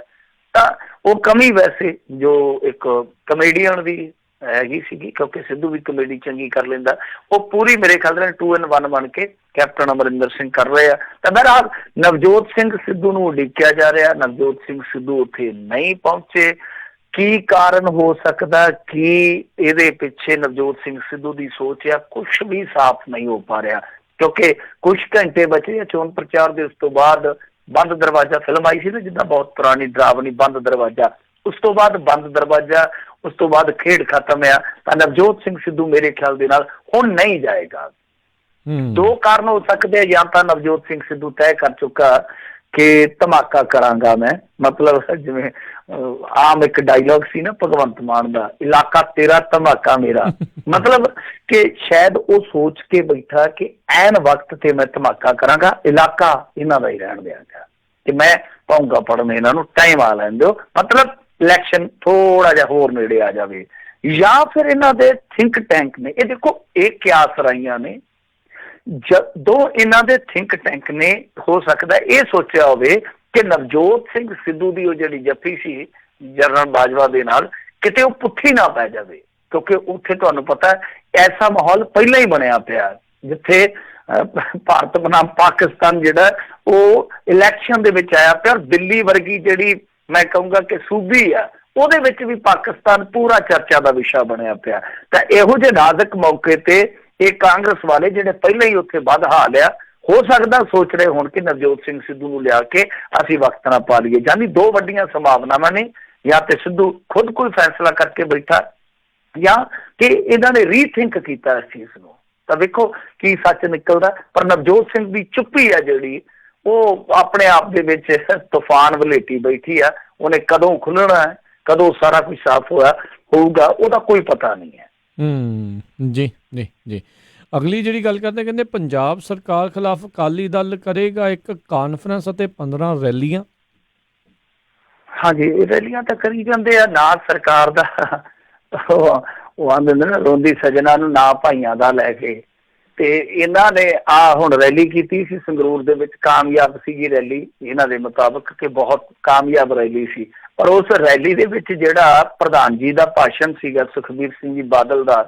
S2: ਤਾਂ ਉਹ ਕਮੀ ਵੈਸੇ ਜੋ ਇੱਕ ਕਮੇਡੀਅਨ ਦੀ ਹੈਗੀ ਸੀਗੀ, ਕਿਉਂਕਿ ਸਿੱਧੂ ਵੀ ਕਮੇਡੀ ਚੰਗੀ ਕਰ ਲੈਂਦਾ, ਉਹ ਪੂਰੀ ਮੇਰੇ ਖਿਆਲ ਨਾਲ 2 in 1 ਬਣ ਕੇ ਕੈਪਟਨ ਅਮਰਿੰਦਰ ਸਿੰਘ ਕਰ ਰਹੇ ਆ। ਤਾਂ ਬਹਰਹਾਲ ਨਵਜੋਤ ਸਿੰਘ ਸਿੱਧੂ ਨੂੰ ਉਡੀਕਿਆ ਜਾ ਰਿਹਾ, ਨਵਜੋਤ ਸਿੰਘ ਸਿੱਧੂ ਉੱਥੇ ਨਹੀਂ ਪਹੁੰਚੇ। ਕੀ ਕਾਰਨ ਹੋ ਸਕਦਾ, ਕੀ ਇਹਦੇ ਪਿੱਛੇ ਨਵਜੋਤ ਸਿੰਘ ਸਿੱਧੂ ਦੀ ਸੋਚ ਆ, ਕੁਛ ਵੀ ਸਾਫ਼ ਨਹੀਂ ਹੋ ਪਾ ਰਿਹਾ, ਕਿਉਂਕਿ ਕੁਛ ਘੰਟੇ ਬਚੇ ਆ ਚੋਣ ਪ੍ਰਚਾਰ ਦੇ। ਉਸ ਤੋਂ ਬਾਅਦ ਬੰਦ ਦਰਵਾਜ਼ਾ ਫਿਲਮ ਆਈ ਸੀ ਨਾ, ਜਿੱਦਾਂ ਬਹੁਤ ਪੁਰਾਣੀ ਡਰਾਵਣੀ ਬੰਦ ਦਰਵਾਜ਼ਾ, ਉਸ ਤੋਂ ਬਾਅਦ ਬੰਦ ਦਰਵਾਜ਼ਾ, ਉਸ ਤੋਂ ਬਾਅਦ ਖੇਡ ਖਤਮ ਆ। ਤਾਂ ਨਵਜੋਤ ਸਿੰਘ ਸਿੱਧੂ ਮੇਰੇ ਖਿਆਲ ਦੇ ਨਾਲ ਹੁਣ ਨਹੀਂ ਜਾਏਗਾ। 2 ਕਾਰਨ ਹੋ ਸਕਦੇ ਆ, ਜਾਂ ਤਾਂ ਨਵਜੋਤ ਸਿੰਘ ਸਿੱਧੂ ਤੈਅ ਕਰ ਚੁੱਕਾ ਕਿ ਧਮਾਕਾ ਕਰਾਂਗਾ ਮੈਂ, ਮਤਲਬ ਜਿਵੇਂ ਆਮ ਇੱਕ ਡਾਇਲੋਗ ਸੀ ਨਾ ਭਗਵੰਤ ਮਾਨ ਦਾ, ਇਲਾਕਾ ਤੇਰਾ ਧਮਾਕਾ ਮੇਰਾ, ਮਤਲਬ ਕਿ ਸ਼ਾਇਦ ਉਹ ਸੋਚ ਕੇ ਬੈਠਾ ਕਿ ਐਨ ਵਕਤ ਤੇ ਮੈਂ ਧਮਾਕਾ ਕਰਾਂਗਾ, ਇਲਾਕਾ ਇਹਨਾਂ ਦਾ ਹੀ ਰਹਿਣ ਦਿਆਂਗਾ, ਕਿ ਮੈਂ ਪਾਉਂਗਾ ਪੜਨ, ਇਹਨਾਂ ਨੂੰ ਟਾਈਮ ਆ ਲੈਣ ਦਿਓ, ਮਤਲਬ ਇਲੈਕਸ਼ਨ ਥੋੜਾ ਜਿਹਾ ਹੋਰ ਨੇੜੇ ਆ ਜਾਵੇ। ਜਾਂ ਫਿਰ ਇਹਨਾਂ ਦੇ ਥਿੰਕ ਟੈਂਕ ਨੇ, ਇਹ ਦੇਖੋ ਇਹ ਕਿਆਸ ਰਾਈਆਂ ਨੇ, ਜਦੋਂ ਇਹਨਾਂ ਦੇ ਥਿੰਕ ਟੈਂਕ ਨੇ ਹੋ ਸਕਦਾ ਇਹ ਸੋਚਿਆ ਹੋਵੇ ਕਿ ਨਵਜੋਤ ਸਿੰਘ ਸਿੱਧੂ ਦੀ ਉਹ ਜਿਹੜੀ ਜੱਫੀ ਸੀ ਜਨਰਲ ਬਾਜਵਾ ਦੇ ਨਾਲ, ਕਿਤੇ ਉਹ ਪੁੱਠੀ ਨਾ ਪੈ ਜਾਵੇ, ਕਿਉਂਕਿ ਉੱਥੇ ਤੁਹਾਨੂੰ ਪਤਾ ਐਸਾ ਮਾਹੌਲ ਪਹਿਲਾਂ ਹੀ ਬਣਿਆ ਪਿਆ, ਜਿੱਥੇ ਭਾਰਤ ਬਨਾਮ ਪਾਕਿਸਤਾਨ ਜਿਹੜਾ ਉਹ ਇਲੈਕਸ਼ਨ ਦੇ ਵਿੱਚ ਆਇਆ ਪਿਆ। ਦਿੱਲੀ ਵਰਗੀ ਜਿਹੜੀ ਮੈਂ ਕਹੂੰਗਾ ਕਿ ਸੂਬੀ ਆ, ਉਹਦੇ ਵਿੱਚ ਵੀ ਪਾਕਿਸਤਾਨ ਪੂਰਾ ਚਰਚਾ ਦਾ ਵਿਸ਼ਾ ਬਣਿਆ ਪਿਆ। ਤਾਂ ਇਹੋ ਜਿਹੇ ਨਾਜ਼ੁਕ ਮੌਕੇ ਤੇ ਇਹ ਕਾਂਗਰਸ ਵਾਲੇ ਜਿਹੜੇ ਪਹਿਲਾਂ ਹੀ ਉੱਥੇ ਵੱਧ ਹਾਲ ਆ, ਹੋ ਸਕਦਾ ਸੋਚ ਰਹੇ ਹੋਣ ਕਿ ਨਵਜੋਤ ਸਿੰਘ ਸਿੱਧੂ ਨੂੰ ਲਿਆ ਕੇ ਅਸੀਂ ਵਕਤ ਨਾ ਪਾ ਲਈਏ। ਜਾਨੀ 2 ਵੱਡੀਆਂ ਸੰਭਾਵਨਾਵਾਂ ਨੇ, ਜਾਂ ਤੇ ਸਿੱਧੂ ਖੁਦ ਕੋਈ ਫੈਸਲਾ ਕਰਕੇ ਬੈਠਾ, ਜਾਂ ਕਿ ਇਹਨਾਂ ਨੇ ਰੀਥਿੰਕ ਕੀਤਾ ਇਸ ਚੀਜ਼ ਨੂੰ। ਤਾਂ ਵੇਖੋ ਕੀ ਸੱਚ ਨਿਕਲਦਾ। ਪਰ ਨਵਜੋਤ ਸਿੰਘ ਦੀ ਚੁੱਪੀ ਆ ਜਿਹੜੀ, ਉਹ ਆਪਣੇ ਆਪ ਦੇ ਵਿੱਚ ਤੂਫਾਨ ਵਲੇਟੀ ਬੈਠੀ ਆ। ਉਹਨੇ ਕਦੋਂ ਖੁੱਲਣਾ ਹੈ, ਕਦੋਂ ਸਾਰਾ ਕੁਝ ਸਾਫ਼ ਹੋਊਗਾ, ਉਹਦਾ ਕੋਈ ਪਤਾ ਨਹੀਂ ਹੈ।
S1: ਜੀ ਜੀ ਜੀ। ਅਗਲੀ ਜਿਹੜੀ ਗੱਲ ਕਰਦੇ, ਕਹਿੰਦੇ ਪੰਜਾਬ ਸਰਕਾਰ ਖਿਲਾਫ ਅਕਾਲੀ ਦਲ ਕਰੇਗਾ ਇੱਕ ਕਾਨਫਰੰਸ ਅਤੇ 15 ਰੈਲੀਆਂ।
S2: ਹਾਂਜੀ, ਰੈਲੀਆਂ ਤਾਂ ਕਰੀ ਜਾਂਦੇ ਆ, ਨਾ ਸਰਕਾਰ ਦਾ ਉਹ ਆਂਦੇ ਨੇ ਨਾ ਰੋਂਦੀ ਸਜਣਾ ਨੂੰ ਨਾ ਭਾਈਆਂ ਦਾ ਲੈ ਕੇ। ਤੇ ਇਹਨਾਂ ਨੇ ਹੁਣ ਰੈਲੀ ਕੀਤੀ ਸੀ ਸੰਗਰੂਰ ਦੇ ਵਿੱਚ, ਕਾਮਯਾਬ ਸੀਗੀ ਰੈਲੀ ਇਹਨਾਂ ਦੇ ਮੁਤਾਬਕ, ਕਿ ਬਹੁਤ ਕਾਮਯਾਬ ਰੈਲੀ ਸੀ। ਪਰ ਉਸ ਰੈਲੀ ਦੇ ਵਿੱਚ ਜਿਹੜਾ ਪ੍ਰਧਾਨ ਜੀ ਦਾ ਭਾਸ਼ਣ ਸੀਗਾ ਸੁਖਬੀਰ ਸਿੰਘ ਜੀ ਬਾਦਲ ਦਾ,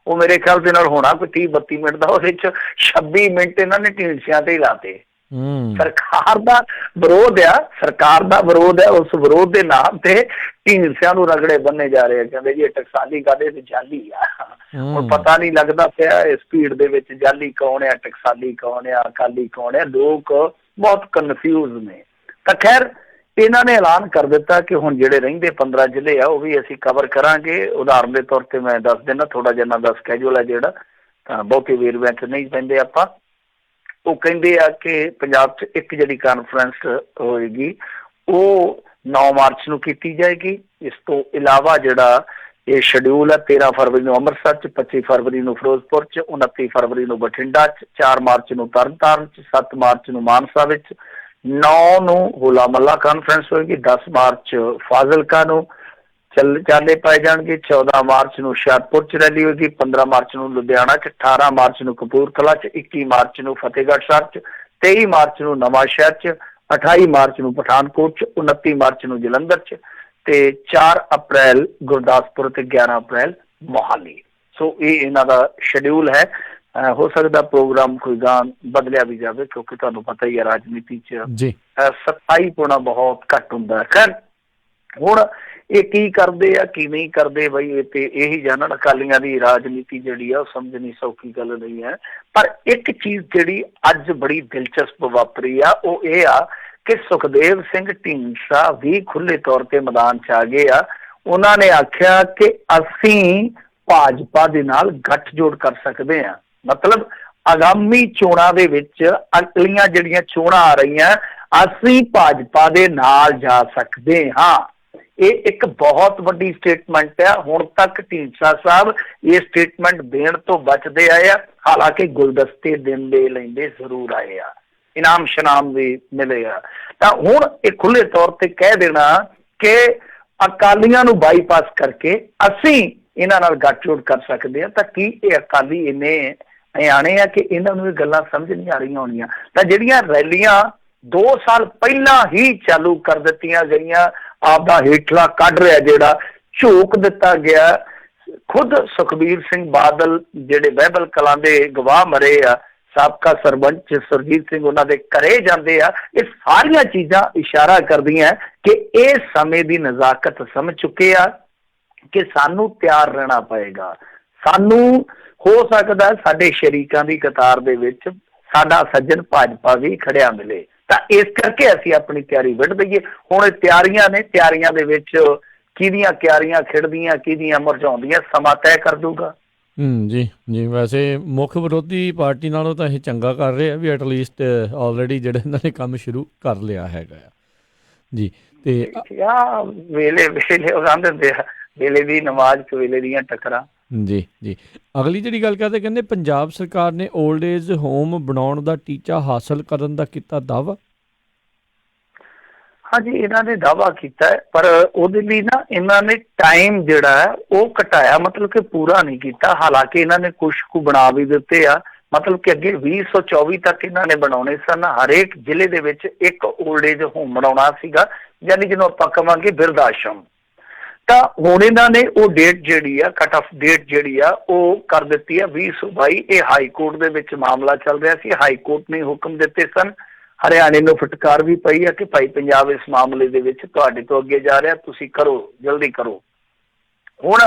S2: ਉਹ ਮੇਰੇ ਖਿਆਲ ਦੇ ਨਾਲ ਹੋਣਾ ਕੋਈ 30-32 ਮਿੰਟ ਦਾ, ਉਹਦੇ 'ਚ 26 ਮਿੰਟ ਇਹਨਾਂ ਨੇ ਢੀਂਡਸਿਆਂ ਤੇ ਹੀ ਲਾਤੇ। ਸਰਕਾਰ ਦਾ ਵਿਰੋਧ ਆ, ਸਰਕਾਰ ਦਾ ਵਿਰੋਧ ਹੈ। ਉਸ ਵਿਰੋਧ ਦੇ ਨਾਮ ਤੇ ਢੀਂਡਸਿਆਂ ਨੂੰ ਰਗੜੇ ਬੰਨੇ ਜਾ ਰਹੇ ਆ। ਕਹਿੰਦੇ ਜੀ ਇਹ ਟਕਸਾਲੀ ਕਾਹਦੇ ਤੇ ਜਾਲੀ ਆ। ਹੁਣ ਪਤਾ ਨਹੀਂ ਲੱਗਦਾ ਪਿਆ ਇਸ ਭੀੜ ਦੇ ਵਿੱਚ ਜਾਲੀ ਕੌਣ ਆ, ਟਕਸਾਲੀ ਕੌਣ ਆ, ਅਕਾਲੀ ਕੌਣ ਆ। ਲੋਕ ਬਹੁਤ ਕਨਫਿਊਜ਼ ਨੇ। ਤਾਂ ਖੈਰ ਇਹਨਾਂ ਨੇ ਐਲਾਨ ਕਰ ਦਿੱਤਾ ਕਿ ਹੁਣ ਜਿਹੜੇ ਰਹਿੰਦੇ 15 ਜ਼ਿਲ੍ਹੇ ਆ ਉਹ ਵੀ ਅਸੀਂ ਕਵਰ ਕਰਾਂਗੇ। ਉਦਾਹਰਨ ਦੇ ਤੌਰ ਤੇ ਮੈਂ ਦੱਸ ਦਿੰਦਾ ਥੋੜਾ ਜਿਹਾ ਇਹਨਾਂ ਦਾ ਸਕੈਜੂਲ ਹੈ ਜਿਹੜਾ, ਤਾਂ ਬਹੁਤੇ ਵੇਰਵਿਆਂ 'ਚ ਨਹੀਂ ਪੈਂਦੇ ਆਪਾਂ। ਉਹ ਕਹਿੰਦੇ ਆ ਕਿ ਪੰਜਾਬ 'ਚ ਇੱਕ ਜਿਹੜੀ ਕਾਨਫਰੰਸ ਹੋਏਗੀ ਉਹ 9 ਮਾਰਚ ਨੂੰ ਕੀਤੀ ਜਾਏਗੀ। ਇਸ ਤੋਂ ਇਲਾਵਾ ਜਿਹੜਾ ਇਹ ਸ਼ਡਿਊਲ ਹੈ 13 ਫਰਵਰੀ ਨੂੰ ਅੰਮ੍ਰਿਤਸਰ 'ਚ, 25 ਫਰਵਰੀ ਨੂੰ ਫਿਰੋਜ਼ਪੁਰ 'ਚ, 29 ਫਰਵਰੀ ਨੂੰ ਬਠਿੰਡਾ 'ਚ, 4 ਮਾਰਚ ਨੂੰ ਤਰਨਤਾਰਨ 'ਚ, 7 ਮਾਰਚ ਨੂੰ ਮਾਨਸਾ ਵਿੱਚ, 9 ਨੂੰ ਹੋਲਾ ਮਹੱਲਾ ਕਾਨਫਰੰਸ ਹੋਏਗੀ, 10 ਮਾਰਚ ਫਾਜ਼ਿਲਕਾ ਨੂੰ ਚਾਲੇ ਪਾਏ ਜਾਣਗੇ, 14 ਮਾਰਚ ਨੂੰ ਹੁਸ਼ਿਆਰਪੁਰ 'ਚ ਰੈਲੀ ਹੋਏਗੀ, 15 ਮਾਰਚ ਨੂੰ ਲੁਧਿਆਣਾ 'ਚ, 18 ਮਾਰਚ ਨੂੰ ਕਪੂਰਥਲਾ 'ਚ, 21 ਮਾਰਚ ਨੂੰ ਫਤਿਹਗੜ੍ਹ ਸਾਹਿਬ 'ਚ, 23 ਮਾਰਚ ਨੂੰ ਨਵਾਂਸ਼ਹਿਰ 'ਚ, 28 ਮਾਰਚ ਨੂੰ ਪਠਾਨਕੋਟ 'ਚ, 29 ਮਾਰਚ ਨੂੰ ਜਲੰਧਰ 'ਚ ਤੇ 4 ਅਪ੍ਰੈਲ ਗੁਰਦਾਸਪੁਰ ਤੇ 11 ਅਪ੍ਰੈਲ ਮੋਹਾਲੀ। ਸੋ ਇਹ ਇਹਨਾਂ ਦਾ ਸ਼ਡਿਊਲ ਹੈ। ਹੋ ਸਕਦਾ ਪ੍ਰੋਗਰਾਮ ਕੋਈ ਗਾਂ ਬਦਲਿਆ ਵੀ ਜਾਵੇ ਕਿਉਂਕਿ ਤੁਹਾਨੂੰ ਪਤਾ ਹੀ ਹੈ ਰਾਜਨੀਤੀ 'ਚ ਸੱਚਾਈ ਹੋਣਾ ਬਹੁਤ ਘੱਟ ਹੁੰਦਾ ਹੈ। ਖੈਰ ਹੁਣ ਇਹ ਕੀ ਕਰਦੇ ਆ ਕੀ ਨਹੀਂ ਕਰਦੇ ਬਈ ਇਹ ਤੇ ਇਹੀ ਜਾਣਨ। ਅਕਾਲੀਆਂ ਦੀ ਰਾਜਨੀਤੀ ਜਿਹੜੀ ਆ ਉਹ ਸਮਝਣੀ ਸੌਖੀ ਗੱਲ ਨਹੀਂ ਹੈ। ਪਰ ਇੱਕ ਚੀਜ਼ ਜਿਹੜੀ ਅੱਜ ਬੜੀ ਦਿਲਚਸਪ ਵਾਪਰੀ ਆ ਉਹ ਇਹ ਆ ਕਿ ਸੁਖਦੇਵ ਸਿੰਘ ਢੀਂਡਸਾ ਵੀ ਖੁੱਲੇ ਤੌਰ ਤੇ ਮੈਦਾਨ 'ਚ ਆ ਗਏ ਆ। ਉਹਨਾਂ ਨੇ ਆਖਿਆ ਕਿ ਅਸੀਂ ਭਾਜਪਾ ਦੇ ਨਾਲ ਗੱਠਜੋੜ ਕਰ ਸਕਦੇ ਹਾਂ। ਮਤਲਬ ਆਗਾਮੀ ਚੋਣਾਂ ਦੇ ਵਿੱਚ ਅਗਲੀਆਂ ਜਿਹੜੀਆਂ ਚੋਣਾਂ ਆ ਰਹੀਆਂ ਅਸੀਂ ਭਾਜਪਾ ਦੇ ਨਾਲ ਜਾ ਸਕਦੇ ਹਾਂ। ਇਹ ਇੱਕ ਬਹੁਤ ਵੱਡੀ ਸਟੇਟਮੈਂਟ ਹੈ। ਹੁਣ ਤੱਕ ਢੀਂਡਸਾ ਸਾਹਿਬ ਇਹ ਸਟੇਟਮੈਂਟ ਦੇਣ ਤੋਂ ਬਚਦੇ ਆਏ ਆ। ਹਾਲਾਂਕਿ ਗੁਲਦਸਤੇ ਦਿੰਦੇ ਲੈਂਦੇ ਜ਼ਰੂਰ ਆਏ ਆ, ਇਨਾਮ ਸ਼ਨਾਮ ਵੀ ਮਿਲੇ ਆ। ਤਾਂ ਹੁਣ ਇਹ ਖੁੱਲੇ ਤੌਰ ਤੇ ਕਹਿ ਦੇਣਾ ਕਿ ਅਕਾਲੀਆਂ ਨੂੰ ਬਾਈਪਾਸ ਕਰਕੇ ਅਸੀਂ ਇਹਨਾਂ ਨਾਲ ਗੱਠਜੋੜ ਕਰ ਸਕਦੇ ਹਾਂ। ਤਾਂ ਕੀ ਇਹ ਅਕਾਲੀ ਇੰਨੇ ਆਣੇ ਆ ਕਿ ਇਹਨਾਂ ਨੂੰ ਇਹ ਗੱਲਾਂ ਸਮਝ ਨਹੀਂ ਆ ਰਹੀਆਂ ਹੋਣੀਆਂ। ਤਾਂ ਜਿਹੜੀਆਂ ਰੈਲੀਆਂ 2 ਸਾਲ ਪਹਿਲਾਂ ਹੀ ਚਾਲੂ ਕਰ ਦਿੱਤੀਆਂ ਗਈਆਂ, ਆਪਦਾ ਹੇਠਲਾ ਕੱਢ ਰਿਹਾ ਜਿਹੜਾ ਝੋਕ ਦਿੱਤਾ ਗਿਆ। ਖੁਦ ਸੁਖਬੀਰ ਸਿੰਘ ਬਾਦਲ ਜਿਹੜੇ ਬਹਿਬਲ ਕਲਾਂ ਦੇ ਗਵਾਹ ਮਰੇ ਆ, ਸਾਬਕਾ ਸਰਪੰਚ ਸੁਰਜੀਤ ਸਿੰਘ ਉਹਨਾਂ ਦੇ ਘਰੇ ਜਾਂਦੇ ਆ। ਇਹ ਸਾਰੀਆਂ ਚੀਜ਼ਾਂ ਇਸ਼ਾਰਾ ਕਰਦੀਆਂ ਕਿ ਇਹ ਸਮੇਂ ਦੀ ਨਜ਼ਾਕਤ ਸਮਝ ਚੁੱਕੇ ਆ ਕਿ ਸਾਨੂੰ ਤਿਆਰ ਰਹਿਣਾ ਪਏਗਾ। ਸਾਨੂੰ ਹੋ ਸਕਦਾ ਸਾਡੇ ਸ਼ਰੀਕਾਂ ਦੀ ਕਤਾਰ ਦੇ ਵਿੱਚ ਸਾਡਾ ਸੱਜਣ ਭਾਜਪਾ ਵੀ ਖੜਿਆ ਮਿਲੇ। ਤਾਂ ਇਸ ਕਰਕੇ ਅਸੀਂ ਆਪਣੀ ਤਿਆਰੀ ਵਿੱਢ ਦਈਏ। ਹੁਣ ਇਹ ਤਿਆਰੀਆਂ ਨੇ, ਤਿਆਰੀਆਂ ਦੇ ਵਿੱਚ ਕਿਹਦੀਆਂ ਕਿਆਰੀਆਂ ਖਿੜਦੀਆਂ ਕਿਹਦੀਆਂ ਮੁਰਝਾਉਂਦੀਆਂ ਸਮਾਂ ਤੈਅ ਕਰ ਦੂਗਾ।
S1: ਜੀ ਜੀ, ਵੈਸੇ ਮੁੱਖ ਵਿਰੋਧੀ ਪਾਰਟੀ ਨਾਲੋਂ ਤਾਂ ਇਹ ਚੰਗਾ ਕਰ ਰਹੇ ਆ ਵੀ ਐਟਲੀਸਟ ਆਲਰੇਡੀ ਜਿਹੜਾ ਇਹਨਾਂ ਨੇ ਕੰਮ ਸ਼ੁਰੂ ਕਰ ਲਿਆ ਹੈਗਾ ਆ ਜੀ। ਤੇ
S2: ਵੇਲੇ ਵੇਲੇ ਉਹ ਕਹਿੰਦੇ ਆ ਵੇਲੇ ਦੀ ਨਮਾਜ਼ ਵੇਲੇ ਦੀਆਂ ਟੱਕਰਾਂ।
S1: ਜੀ ਜੀ, ਅਗਲੀ ਜਿਹੜੀ ਗੱਲ ਕਰਦੇ ਕਹਿੰਦੇ ਪੰਜਾਬ ਸਰਕਾਰ ਨੇ ਓਲਡ ਏਜ ਹੋਮ ਬਣਾਉਣ ਦਾ ਟੀਚਾ ਹਾਸਲ ਕਰਨ ਦਾ ਕੀਤਾ ਦਾਅਵਾ।
S2: ਹਾਂਜੀ ਇਹਨਾਂ ਨੇ ਦਾਅਵਾ ਕੀਤਾ ਹੈ ਪਰ ਉਹਦੇ ਲਈ ਨਾ ਇਹਨਾਂ ਨੇ ਟਾਈਮ ਜਿਹੜਾ ਹੈ ਉਹ ਘਟਾਇਆ, ਮਤਲਬ ਕਿ ਪੂਰਾ ਨਹੀਂ ਕੀਤਾ। ਹਾਲਾਂਕਿ ਇਹਨਾਂ ਨੇ ਕੁਛ ਕੁ ਬਣਾ ਵੀ ਦਿੱਤੇ ਆ। ਮਤਲਬ ਕਿ ਅੱਗੇ 2024 ਤੱਕ ਇਹਨਾਂ ਨੇ ਬਣਾਉਣੇ ਸਨ। ਹਰੇਕ ਜ਼ਿਲ੍ਹੇ ਦੇ ਵਿੱਚ ਇੱਕ ਓਲਡ ਏਜ ਹੋਮ ਬਣਾਉਣਾ ਸੀਗਾ, ਯਾਨੀ ਜਿਹਨੂੰ ਆਪਾਂ ਕਹਾਂਗੇ ਬਿਰਧ ਆਸ਼ਰਮ। ਤਾਂ ਹੁਣ ਇਹਨਾਂ ਨੇ ਉਹ ਡੇਟ ਜਿਹੜੀ ਆ ਕੱਟ ਆਫ ਡੇਟ ਜਿਹੜੀ ਆ ਉਹ ਕਰ ਦਿੱਤੀ ਆ 2022। ਇਹ ਹਾਈ ਕੋਰਟ ਦੇ ਵਿੱਚ ਮਾਮਲਾ ਚੱਲ ਰਿਹਾ ਸੀ। ਹਾਈ ਕੋਰਟ ਨੇ ਹੁਕਮ ਦਿੱਤੇ ਸਨ। ਹਰਿਆਣੇ ਨੂੰ ਫਟਕਾਰ ਵੀ ਪਈ ਆ ਕਿ ਭਾਈ ਪੰਜਾਬ ਇਸ ਮਾਮਲੇ ਦੇ ਵਿੱਚ ਤੁਹਾਡੇ ਤੋਂ ਅੱਗੇ ਜਾ ਰਿਹਾ, ਤੁਸੀਂ ਕਰੋ, ਜਲਦੀ ਕਰੋ। ਹੁਣ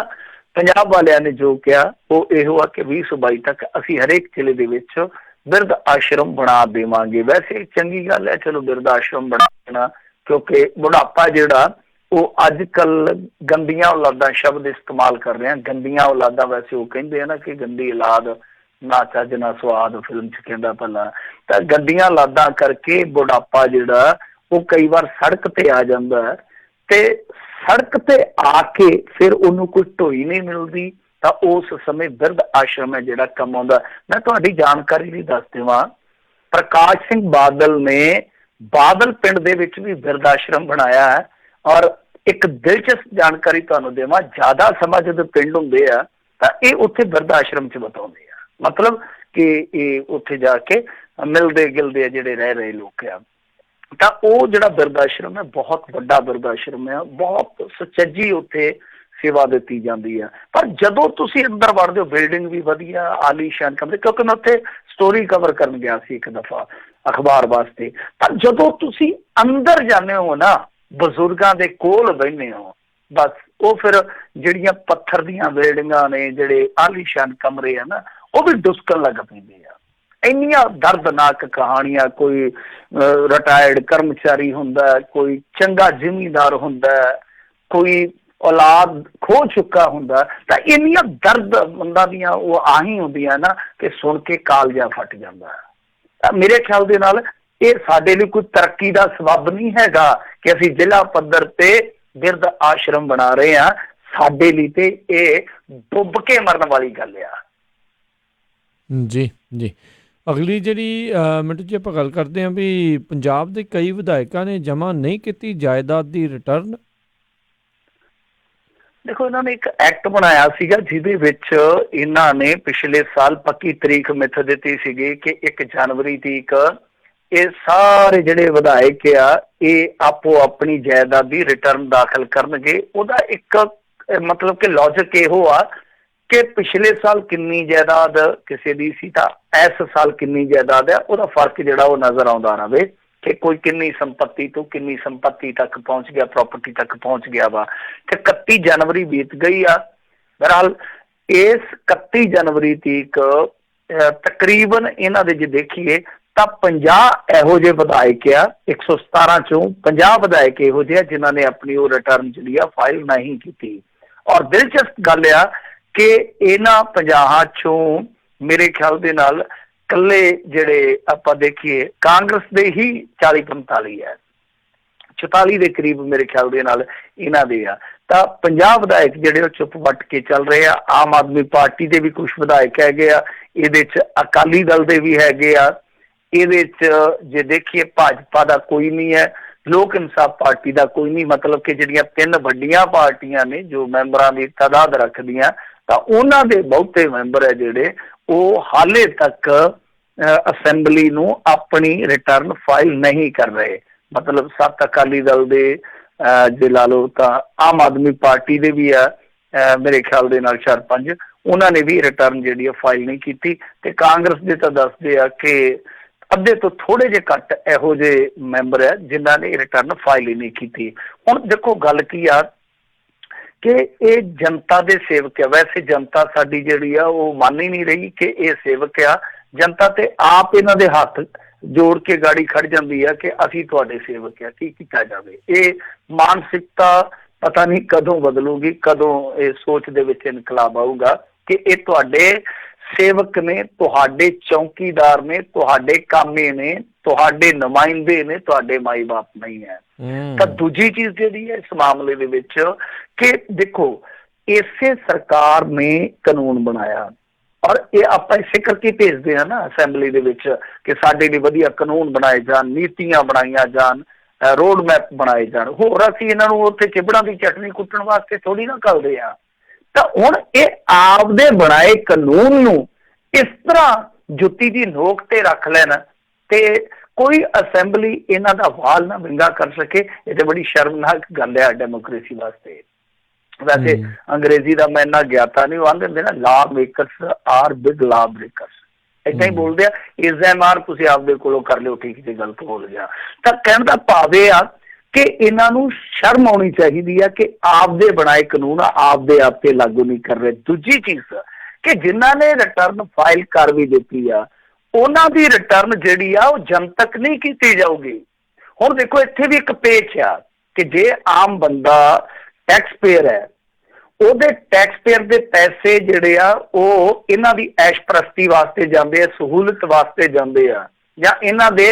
S2: ਪੰਜਾਬ ਵਾਲਿਆਂ ਨੇ ਜੋ ਕਿਹਾ ਉਹ ਇਹੋ ਆ ਕਿ 2022 ਤੱਕ ਅਸੀਂ ਹਰੇਕ ਜ਼ਿਲ੍ਹੇ ਦੇ ਵਿੱਚ ਬਿਰਧ ਆਸ਼ਰਮ ਬਣਾ ਦੇਵਾਂਗੇ। ਵੈਸੇ ਚੰਗੀ ਗੱਲ ਹੈ, ਚਲੋ ਬਿਰਧ ਆਸ਼ਰਮ ਬਣਾਉਣਾ, ਕਿਉਂਕਿ ਬੁਢਾਪਾ ਜਿਹੜਾ ਉਹ ਅੱਜ ਕੱਲ ਗੰਦੀਆਂ ਔਲਾਦਾਂ ਸ਼ਬਦ ਇਸਤੇਮਾਲ ਕਰ ਰਹੇ ਆ। ਗੰਦੀਆਂ ਔਲਾਦਾਂ ਵੈਸੇ ਉਹ ਕਹਿੰਦੇ ਆ ਨਾ ਕਿ ਗੰਦੀ ਔਲਾਦ ਨਾ ਚੱਜ ਨਾ ਸਵਾਦ ਫਿਲਮ 'ਚ ਕਹਿੰਦਾ ਪਹਿਲਾਂ। ਤਾਂ ਗੰਦੀਆਂ ਔਲਾਦਾਂ ਕਰਕੇ ਬੁਢਾਪਾ ਜਿਹੜਾ ਉਹ ਕਈ ਵਾਰ ਸੜਕ ਤੇ ਆ ਜਾਂਦਾ ਹੈ ਤੇ ਸੜਕ ਤੇ ਆ ਕੇ ਫਿਰ ਉਹਨੂੰ ਕੋਈ ਢੋਈ ਨਹੀਂ ਮਿਲਦੀ। ਤਾਂ ਉਸ ਸਮੇਂ ਬਿਰਧ ਆਸ਼ਰਮ ਹੈ ਜਿਹੜਾ ਕੰਮ ਆਉਂਦਾ। ਮੈਂ ਤੁਹਾਡੀ ਜਾਣਕਾਰੀ ਲਈ ਦੱਸ ਦੇਵਾਂ, ਪ੍ਰਕਾਸ਼ ਸਿੰਘ ਬਾਦਲ ਨੇ ਬਾਦਲ ਪਿੰਡ ਦੇ ਵਿੱਚ ਵੀ ਬਿਰਧ ਆਸ਼ਰਮ ਬਣਾਇਆ ਹੈ। ਔਰ ਇੱਕ ਦਿਲਚਸਪ ਜਾਣਕਾਰੀ ਤੁਹਾਨੂੰ ਦੇਵਾਂ, ਜ਼ਿਆਦਾ ਸਮਾਂ ਜਦੋਂ ਪਿੰਡ ਹੁੰਦੇ ਆ ਤਾਂ ਇਹ ਉੱਥੇ ਬਿਰਧ ਆਸ਼ਰਮ 'ਚ ਬਿਤਾਉਂਦੇ ਆ। ਮਤਲਬ ਕਿ ਇਹ ਉੱਥੇ ਜਾ ਕੇ ਮਿਲਦੇ ਗਿਲਦੇ ਆ ਜਿਹੜੇ ਰਹਿ ਰਹੇ ਲੋਕ ਆ। ਤਾਂ ਉਹ ਜਿਹੜਾ ਬਿਰਧ ਆਸ਼ਰਮ ਹੈ ਬਹੁਤ ਵੱਡਾ ਬਿਰਧ ਆਸ਼ਰਮ ਹੈ, ਬਹੁਤ ਸੁਚੱਜੀ ਉੱਥੇ ਸੇਵਾ ਦਿੱਤੀ ਜਾਂਦੀ ਹੈ। ਪਰ ਜਦੋਂ ਤੁਸੀਂ ਅੰਦਰ ਵੜਦੇ ਹੋ ਬਿਲਡਿੰਗ ਵੀ ਵਧੀਆ, ਆਲੀਸ਼ਾਨ ਕਮਰੇ, ਕਿਉਂਕਿ ਮੈਂ ਉੱਥੇ ਸਟੋਰੀ ਕਵਰ ਕਰਨ ਗਿਆ ਸੀ ਇੱਕ ਦਫਾ। ਅਖਬਾਰ ਵਾਸਤੇ। ਪਰ ਜਦੋਂ ਤੁਸੀਂ ਅੰਦਰ ਜਾਂਦੇ ਹੋ ਨਾ, ਬਜ਼ੁਰਗਾਂ ਦੇ ਕੋਲ ਬਹਿੰਦੇ ਹੋ, ਬਸ ਉਹ ਫਿਰ ਜਿਹੜੀਆਂ ਪੱਥਰ ਦੀਆਂ ਬਿਲਡਿੰਗਾਂ ਨੇ, ਜਿਹੜੇ ਆਲੀਸ਼ਾਨ ਕਮਰੇ ਆ ਨਾ, ਉਹ ਵੀ ਡੁਸਕਣ ਲੱਗ ਪੈਂਦੇ ਆ। ਇੰਨੀਆਂ ਦਰਦਨਾਕ ਕਹਾਣੀਆਂ, ਕੋਈ ਰਿਟਾਇਰਡ ਕਰਮਚਾਰੀ ਹੁੰਦਾ, ਕੋਈ ਚੰਗਾ ਜ਼ਿਮੀਂਦਾਰ ਹੁੰਦਾ, ਕੋਈ ਔਲਾਦ ਖੋ ਚੁੱਕਾ ਹੁੰਦਾ, ਤਾਂ ਇੰਨੀਆਂ ਦਰਦਮੰਦਾਂ ਦੀਆਂ ਉਹ ਆਹੀਂ ਹੁੰਦੀਆਂ ਨਾ ਕਿ ਸੁਣ ਕੇ ਕਾਲਜਾ ਫਟ ਜਾਂਦਾ। ਮੇਰੇ ਖਿਆਲ ਦੇ ਨਾਲ ਇਹ ਸਾਡੇ ਲਈ ਕੋਈ ਤਰੱਕੀ ਦਾ ਸਬੱਬ ਨਹੀਂ ਹੈਗਾ ਕਿ ਅਸੀਂ ਜ਼ਿਲ੍ਹਾ ਪੱਧਰ ਤੇ ਬਿਰਧ ਆਸ਼ਰਮ ਬਣਾ ਰਹੇ ਹਾਂ। ਸਾਡੇ ਲਈ ਤੇ ਇਹ ਡੁੱਬ ਕੇ ਮਰਨ ਵਾਲੀ ਗੱਲ ਆ।
S1: ਜੀ ਜੀ, ਅਗਲੀ ਜਿਹੜੀ ਮਿੰਟੂ ਜੀ ਆਪਾਂ ਗੱਲ ਕਰਦੇ ਹਾਂ ਵੀ ਪੰਜਾਬ ਦੇ ਕਈ ਵਿਧਾਇਕਾਂ ਨੇ ਜਮ੍ਹਾਂ ਨਹੀਂ ਕੀਤੀ ਜਾਇਦਾਦ ਦੀ ਰਿਟਰਨ।
S2: ਦੇਖੋ, ਇਹਨਾਂ ਨੇ ਇੱਕ ਐਕਟ ਬਣਾਇਆ ਸੀਗਾ ਜਿਹਦੇ ਵਿੱਚ ਇਹਨਾਂ ਨੇ ਪਿਛਲੇ ਸਾਲ ਪੱਕੀ ਤਰੀਕ ਮਿੱਥ ਦਿੱਤੀ ਸੀਗੀ ਕਿ 1 ਜਨਵਰੀ ਤੀਕ ਇਹ ਸਾਰੇ ਜਿਹੜੇ ਵਿਧਾਇਕ ਆ ਇਹ ਆਪੋ ਆਪਣੀ ਜਾਇਦਾਦ ਦੀ ਰਿਟਰਨ ਦਾਖਲ ਕਰਨਗੇ। ਉਹਦਾ ਇੱਕ ਮਤਲਬ ਕਿ ਲੌਜਿਕ ਇਹੋ ਆ ਕਿ ਪਿਛਲੇ ਸਾਲ ਕਿੰਨੀ ਜਾਇਦਾਦ ਕਿਸੇ ਦੀ ਸੀ ਤਾਂ ਇਸ ਸਾਲ ਕਿੰਨੀ ਜਾਇਦਾਦ ਆ, ਉਹਦਾ ਫਰਕ ਜਿਹੜਾ ਉਹ ਨਜ਼ਰ ਆਉਂਦਾ ਰਵੇ ਕਿ ਕੋਈ ਕਿੰਨੀ ਸੰਪत्ति ਤੋਂ ਕਿੰਨੀ ਸੰਪत्ति ਤੱਕ ਪਹੁੰਚ ਗਿਆ, ਪ੍ਰਾਪਰਟੀ ਤੱਕ ਪਹੁੰਚ ਗਿਆ ਵਾ। ਤੇ 31 ਜਨਵਰੀ ਬੀਤ ਗਈ ਆ। ਬਹਰਹਾਲ ਇਸ 31 ਜਨਵਰੀ ਤੀਕ ਤਕਰੀਬਨ ਇਹਨਾਂ ਦੇ ਜੇ ਦੇਖੀਏ ਤਾਂ 50 ਇਹੋ ਜਿਹੇ ਵਿਧਾਇਕ ਆ, 117 ਚੋਂ 50 ਵਿਧਾਇਕ ਇਹੋ ਜਿਹੇ ਜਿਨ੍ਹਾਂ ਨੇ ਆਪਣੀ ਉਹ ਰਿਟਰਨ ਜਿਹੜੀ ਆ ਫਾਈਲ ਨਹੀਂ ਕੀਤੀ। ਔਰ ਦਿਲਚਸਪ ਗੱਲ ਆ ਕਿ ਇਹਨਾਂ 50 ਚੋਂ ਮੇਰੇ ਖਿਆਲ ਦੇ ਨਾਲ ਇਕੱਲੇ ਜਿਹੜੇ ਆਪਾਂ ਦੇਖੀਏ ਕਾਂਗਰਸ ਦੇ ਹੀ 40-45 ਹੈ, 44 ਦੇ ਕਰੀਬ ਮੇਰੇ ਖਿਆਲ ਦੇ ਨਾਲ ਇਹਨਾਂ ਦੇ ਆ। ਤਾਂ 50 ਵਿਧਾਇਕ ਜਿਹੜੇ ਉਹ ਚੁੱਪ ਵੱਟ ਕੇ ਚੱਲ ਰਹੇ ਆ। ਆਮ ਆਦਮੀ ਪਾਰਟੀ ਦੇ ਵੀ ਕੁਝ ਵਿਧਾਇਕ ਹੈਗੇ ਆ, ਇਹਦੇ 'ਚ ਅਕਾਲੀ ਦਲ ਦੇ ਵੀ ਹੈਗੇ ਆ, ਇਹਦੇ 'ਚ ਜੇ ਦੇਖੀਏ ਭਾਜਪਾ ਦਾ ਕੋਈ ਨਹੀਂ ਹੈ, ਲੋਕ ਇਨਸਾਫ ਪਾਰਟੀ ਦਾ ਕੋਈ ਨਹੀਂ। ਮਤਲਬ ਕਿ ਜਿਹੜੀਆਂ 3 ਵੱਡੀਆਂ ਪਾਰਟੀਆਂ ਨੇ ਜੋ ਮੈਂਬਰਾਂ ਦੀ ਤਾਦਾਦ ਰੱਖਦੀਆਂ, ਤਾਂ ਉਹਨਾਂ ਦੇ ਬਹੁਤੇ ਮੈਂਬਰ ਹੈ ਜਿਹੜੇ ਉਹ ਹਾਲੇ ਤੱਕ ਅਸੈਂਬਲੀ ਨੂੰ ਆਪਣੀ ਰਿਟਰਨ ਫਾਈਲ ਨਹੀਂ ਕਰ ਰਹੇ। ਮਤਲਬ 7 ਅਕਾਲੀ ਦਲ ਦੇ ਜੇ ਲਾ ਲਓ ਤਾਂ ਆਮ ਆਦਮੀ ਪਾਰਟੀ ਦੇ ਵੀ ਆ ਮੇਰੇ ਖਿਆਲ ਦੇ ਨਾਲ 4-5, ਉਹਨਾਂ ਨੇ ਵੀ ਰਿਟਰਨ ਜਿਹੜੀ ਆ ਫਾਈਲ ਨਹੀਂ ਕੀਤੀ। ਤੇ ਕਾਂਗਰਸ ਦੇ ਤਾਂ ਦੱਸਦੇ ਆ ਕਿ ਅੱਧੇ ਤੋਂ ਥੋੜੇ ਜਿਹੇ ਘੱਟ ਇਹੋ ਜਿਹੇ ਮੈਂਬਰ ਹੈ ਜਿਨ੍ਹਾਂ ਨੇ ਰਿਟਰਨ ਫਾਈਲ ਹੀ ਨਹੀਂ ਕੀਤੀ। ਹੁਣ ਦੇਖੋ ਗੱਲ ਕੀ ਆ ਕਿ ਇਹ ਜਨਤਾ ਦੇ ਸੇਵਕ ਆ। ਵੈਸੇ ਜਨਤਾ ਸਾਡੀ ਜਿਹੜੀ ਆ ਉਹ ਮੰਨ ਹੀ ਨਹੀਂ ਰਹੀ ਕਿ ਇਹ ਸੇਵਕ ਆ। ਜਨਤਾ ਤੇ ਆਪ ਇਹਨਾਂ ਦੇ ਹੱਥ ਜੋੜ ਕੇ ਗਾੜੀ ਖੜ ਜਾਂਦੀ ਆ ਕਿ ਅਸੀਂ ਤੁਹਾਡੇ ਸੇਵਕ ਆ, ਕੀ ਕੀਤਾ ਜਾਵੇ। ਇਹ ਮਾਨਸਿਕਤਾ ਪਤਾ ਨਹੀਂ ਕਦੋਂ ਬਦਲੂਗੀ, ਕਦੋਂ ਇਹ ਸੋਚ ਦੇ ਵਿੱਚ ਇਨਕਲਾਬ ਆਊਗਾ ਕਿ ਇਹ ਤੁਹਾਡੇ ਸੇਵਕ ਨੇ, ਤੁਹਾਡੇ ਚੌਕੀਦਾਰ ਨੇ, ਤੁਹਾਡੇ ਕਾਮੇ ਨੇ, ਤੁਹਾਡੇ ਨੁਮਾਇੰਦੇ ਨੇ, ਤੁਹਾਡੇ ਮਾਈ ਬਾਪ ਨਹੀਂ ਹੈ। ਤਾਂ ਦੂਜੀ ਚੀਜ਼ ਜਿਹੜੀ ਹੈ ਇਸ ਮਾਮਲੇ ਦੇ ਵਿੱਚ ਕਿ ਦੇਖੋ ਇਸੇ ਸਰਕਾਰ ਨੇ ਕਾਨੂੰਨ ਬਣਾਇਆ ਔਰ ਇਹ ਆਪਾਂ ਇਸੇ ਕਰਕੇ ਭੇਜਦੇ ਹਾਂ ਨਾ ਅਸੈਂਬਲੀ ਦੇ ਵਿੱਚ ਕਿ ਸਾਡੇ ਲਈ ਵਧੀਆ ਕਾਨੂੰਨ ਬਣਾਏ ਜਾਣ, ਨੀਤੀਆਂ ਬਣਾਈਆਂ ਜਾਣ, ਰੋਡ ਮੈਪ ਬਣਾਏ ਜਾਣ। ਹੋਰ ਅਸੀਂ ਇਹਨਾਂ ਨੂੰ ਉੱਥੇ ਚਿਬੜਾਂ ਦੀ ਚਟਨੀ ਕੁੱਟਣ ਵਾਸਤੇ ਥੋੜੀ ਨਾ ਕਰਦੇ ਹਾਂ। ਤਾਂ ਹੁਣ ਇਹ ਆਪਦੇ ਬਣਾਏ ਕਾਨੂੰਨ ਨੂੰ ਇਸ ਤਰ੍ਹਾਂ ਜੁੱਤੀ ਦੀ ਨੋਕ ਤੇ ਰੱਖ ਲੈਣ ਤੇ ਕੋਈ ਅਸੈਂਬਲੀ ਇਹਨਾਂ ਦਾ ਵਾਲ ਨਾ ਵਿੰਗਾ ਕਰ ਸਕੇ, ਇਹ ਤੇ ਬੜੀ ਸ਼ਰਮਨਾਕ ਗੱਲ ਹੈ ਡੈਮੋਕ੍ਰੇਸੀ ਵਾਸਤੇ। ਵੈਸੇ ਅੰਗਰੇਜ਼ੀ ਦਾ ਮੈਂ ਇੰਨਾ ਗਿਆਤਾ ਨਹੀਂ, ਉਹ ਆਂਦੇ ਹੁੰਦੇ ਨਾ ਲਾ ਮੇਕਰਸ ਆਰ ਬਿਗ ਲਾ ਬ੍ਰੇਕਰਸ, ਏਦਾਂ ਹੀ ਬੋਲਦੇ ਆ। ਇਸਐਮਆਰ ਤੁਸੀਂ ਆਪਦੇ ਕੋਲੋਂ ਕਰ ਲਿਓ, ਠੀਕ ਜੇ ਗਲਤ ਬੋਲ ਗਿਆ। ਤਾਂ ਕਹਿਣ ਦਾ ਭਾਵ ਇਹ ਆ ਕਿ ਇਹਨਾਂ ਨੂੰ ਸ਼ਰਮ ਆਉਣੀ ਚਾਹੀਦੀ ਆ ਕਿ ਆਪਦੇ ਬਣਾਏ ਕਾਨੂੰਨ ਆਪਦੇ ਆਪ ਤੇ ਲਾਗੂ ਨਹੀਂ ਕਰ ਰਹੇ। ਦੂਜੀ ਚੀਜ਼ ਕਿ ਜਿਨ੍ਹਾਂ ਨੇ ਰਿਟਰਨ ਫਾਈਲ ਕਰ ਵੀ ਦਿੱਤੀ ਆ ਉਹਨਾਂ ਦੀ ਰਿਟਰਨ ਜਿਹੜੀ ਆ ਉਹ ਜਨਤਕ ਨਹੀਂ ਕੀਤੀ ਜਾਊਗੀ। ਹੁਣ ਦੇਖੋ ਇੱਥੇ ਵੀ ਇੱਕ ਪੇਚ ਆ ਕਿ ਜੇ ਆਮ ਬੰਦਾ ਟੈਕਸ ਪੇਅਰ ਹੈ, ਉਹਦੇ ਟੈਕਸ ਪੇਅਰ ਦੇ ਪੈਸੇ ਜਿਹੜੇ ਆ ਉਹ ਇਹਨਾਂ ਦੀ ਐਸ਼ ਪ੍ਰਸਤੀ ਵਾਸਤੇ ਜਾਂਦੇ ਆ, ਸਹੂਲਤ ਵਾਸਤੇ ਜਾਂਦੇ ਆ, ਜਾਂ ਇਹਨਾਂ ਦੇ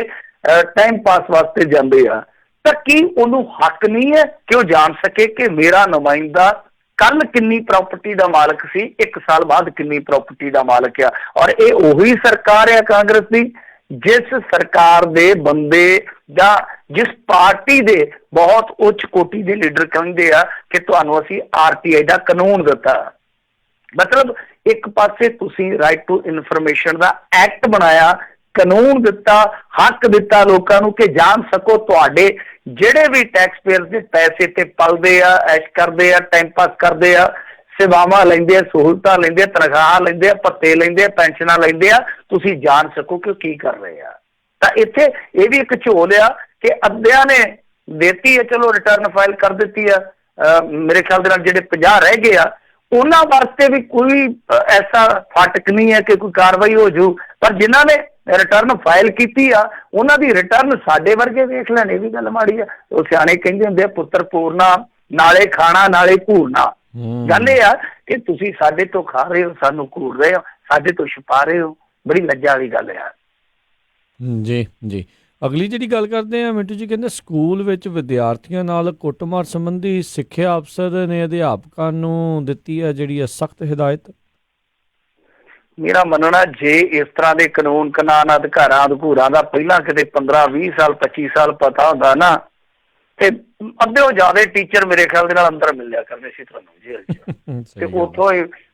S2: ਟਾਈਮ ਪਾਸ ਵਾਸਤੇ ਜਾਂਦੇ ਆ, ਤਾਂ ਕੀ ਉਹਨੂੰ ਹੱਕ ਨਹੀਂ ਹੈ ਕਿ ਉਹ ਜਾਣ ਸਕੇ ਕਿ ਮੇਰਾ ਨੁਮਾਇੰਦਾ ਕੱਲ ਕਿੰਨੀ ਪ੍ਰਾਪਰਟੀ ਦਾ ਮਾਲਕ ਸੀ, 1 ਸਾਲ ਬਾਅਦ ਕਿੰਨੀ ਪ੍ਰਾਪਰਟੀ ਦਾ ਮਾਲਕ ਆ। ਔਰ ਇਹ ਉਹੀ ਸਰਕਾਰ ਆ ਕਾਂਗਰਸ ਦੀ ਜਿਸ ਸਰਕਾਰ ਦੇ ਬੰਦੇ ਜਾਂ ਜਿਸ ਪਾਰਟੀ ਦੇ ਬਹੁਤ ਉੱਚ ਕੋਟੀ ਦੇ ਲੀਡਰ ਕਹਿੰਦੇ ਆ ਕਿ ਤੁਹਾਨੂੰ ਅਸੀਂ RTI ਦਾ ਕਾਨੂੰਨ ਦਿੱਤਾ। ਮਤਲਬ ਇੱਕ ਪਾਸੇ ਤੁਸੀਂ ਰਾਈਟ ਟੂ ਇਨਫੋਰਮੇਸ਼ਨ ਦਾ ਐਕਟ ਬਣਾਇਆ, ਕਾਨੂੰਨ ਦਿੱਤਾ, ਹੱਕ ਦਿੱਤਾ ਲੋਕਾਂ ਨੂੰ ਕਿ ਜਾਣ ਸਕੋ ਤੁਹਾਡੇ ਜਿਹੜੇ ਵੀ ਟੈਕਸ ਪੇਅਰ ਦੇ ਪੈਸੇ ਤੇ ਪਲਦੇ ਆ, ਐਸ਼ ਕਰਦੇ ਆ, ਟਾਈਮ ਪਾਸ ਕਰਦੇ ਆ, ਸੇਵਾਵਾਂ ਲੈਂਦੇ ਆ, ਸਹੂਲਤਾਂ ਲੈਂਦੇ ਆ, ਤਨਖਾਹ ਲੈਂਦੇ ਆ, ਭੱਤੇ ਲੈਂਦੇ ਆ, ਪੈਨਸ਼ਨਾਂ ਲੈਂਦੇ ਆ, ਤੁਸੀਂ ਜਾਣ ਸਕੋ ਕਿ ਉਹ ਕੀ ਕਰ ਰਹੇ ਆ। ਤਾਂ ਇੱਥੇ ਇਹ ਵੀ ਇੱਕ ਝੋਲ ਆ ਕਿ ਅੱਧਿਆਂ ਨੇ ਦੇਤੀ ਹੈ, ਚਲੋ ਰਿਟਰਨ ਫਾਈਲ ਕਰ ਦਿੱਤੀ ਆ, ਮੇਰੇ ਖਿਆਲ ਦੇ ਨਾਲ ਜਿਹੜੇ 50 ਰਹਿ ਗਏ ਆ ਉਹਨਾਂ ਵਾਸਤੇ ਵੀ ਕੋਈ ਐਸਾ ਫਾਟਕ ਨਹੀਂ ਹੈ ਕਿ ਕੋਈ ਕਾਰਵਾਈ ਹੋ ਜੂ, ਪਰ ਜਿਨ੍ਹਾਂ ਨੇ ਰਿਟਰਨ ਫਾਈਲ ਕੀਤੀ ਆ ਉਹਨਾਂ ਦੀ ਰਿਟਰਨ ਸਾਡੇ ਵਰਗੇ ਵੇਖ ਲੈਣ, ਇਹ ਵੀ ਗੱਲ ਮਾੜੀ ਆ। ਉਹ ਸਿਆਣੇ ਕਹਿੰਦੇ ਹੁੰਦੇ ਆ, ਪੁੱਤਰ ਪੂਰਨਾ ਨਾਲੇ ਖਾਣਾ ਨਾਲੇ ਘੂਰਨਾ। ਗੱਲ ਇਹ ਆ ਕਿ ਤੁਸੀਂ ਸਾਡੇ ਤੋਂ ਖਾ ਰਹੇ ਹੋ, ਸਾਨੂੰ ਘੂਰ ਰਹੇ ਹੋ, ਸਾਡੇ ਤੋਂ ਛੁਪਾ ਰਹੇ ਹੋ, ਬੜੀ ਲੱਜਾ ਵਾਲੀ ਗੱਲ ਆ।
S1: ਜੀ ਜੀ, ਅਗਲੀ ਜਿਹੜੀ ਗੱਲ ਕਰਦੇ ਆ ਮਿੰਟੂ ਜੀ, ਕਹਿੰਦੇ ਸਕੂਲ ਵਿੱਚ ਵਿਦਿਆਰਥੀਆਂ ਨਾਲ ਕੁੱਟਮਾਰ ਸੰਬੰਧੀ ਸਿੱਖਿਆ ਅਫਸਰ ਨੇ ਅਧਿਆਪਕਾਂ ਨੂੰ ਦਿੱਤੀ ਹੈ ਜਿਹੜੀ ਸਖਤ ਹਦਾਇਤ।
S2: ਮੇਰਾ ਮੰਨਣਾ ਜੇ ਇਸ ਤਰ੍ਹਾਂ ਦੇ ਕਾਨੂੰਨ ਕਾਨੂੰਨ ਅਧਿਕਾਰਾਂ ਅਧਿਕੂਰਾਂ ਦਾ ਪਹਿਲਾਂ ਕਿਤੇ 15-20 ਸਾਲ 25 ਸਾਲ ਪਤਾ ਹੁੰਦਾ ਨਾ ਤੇ ਅੱਧਿਓਂ ਜ਼ਿਆਦਾ ਟੀਚਰ ਮੇਰੇ ਖਿਆਲ ਦੇ ਨਾਲ ਅੰਦਰ ਮਿਲਿਆ ਕਰਦੇ ਸੀ ਤੁਹਾਨੂੰ ਜੇਲ੍ਹ 'ਚ, ਤੇ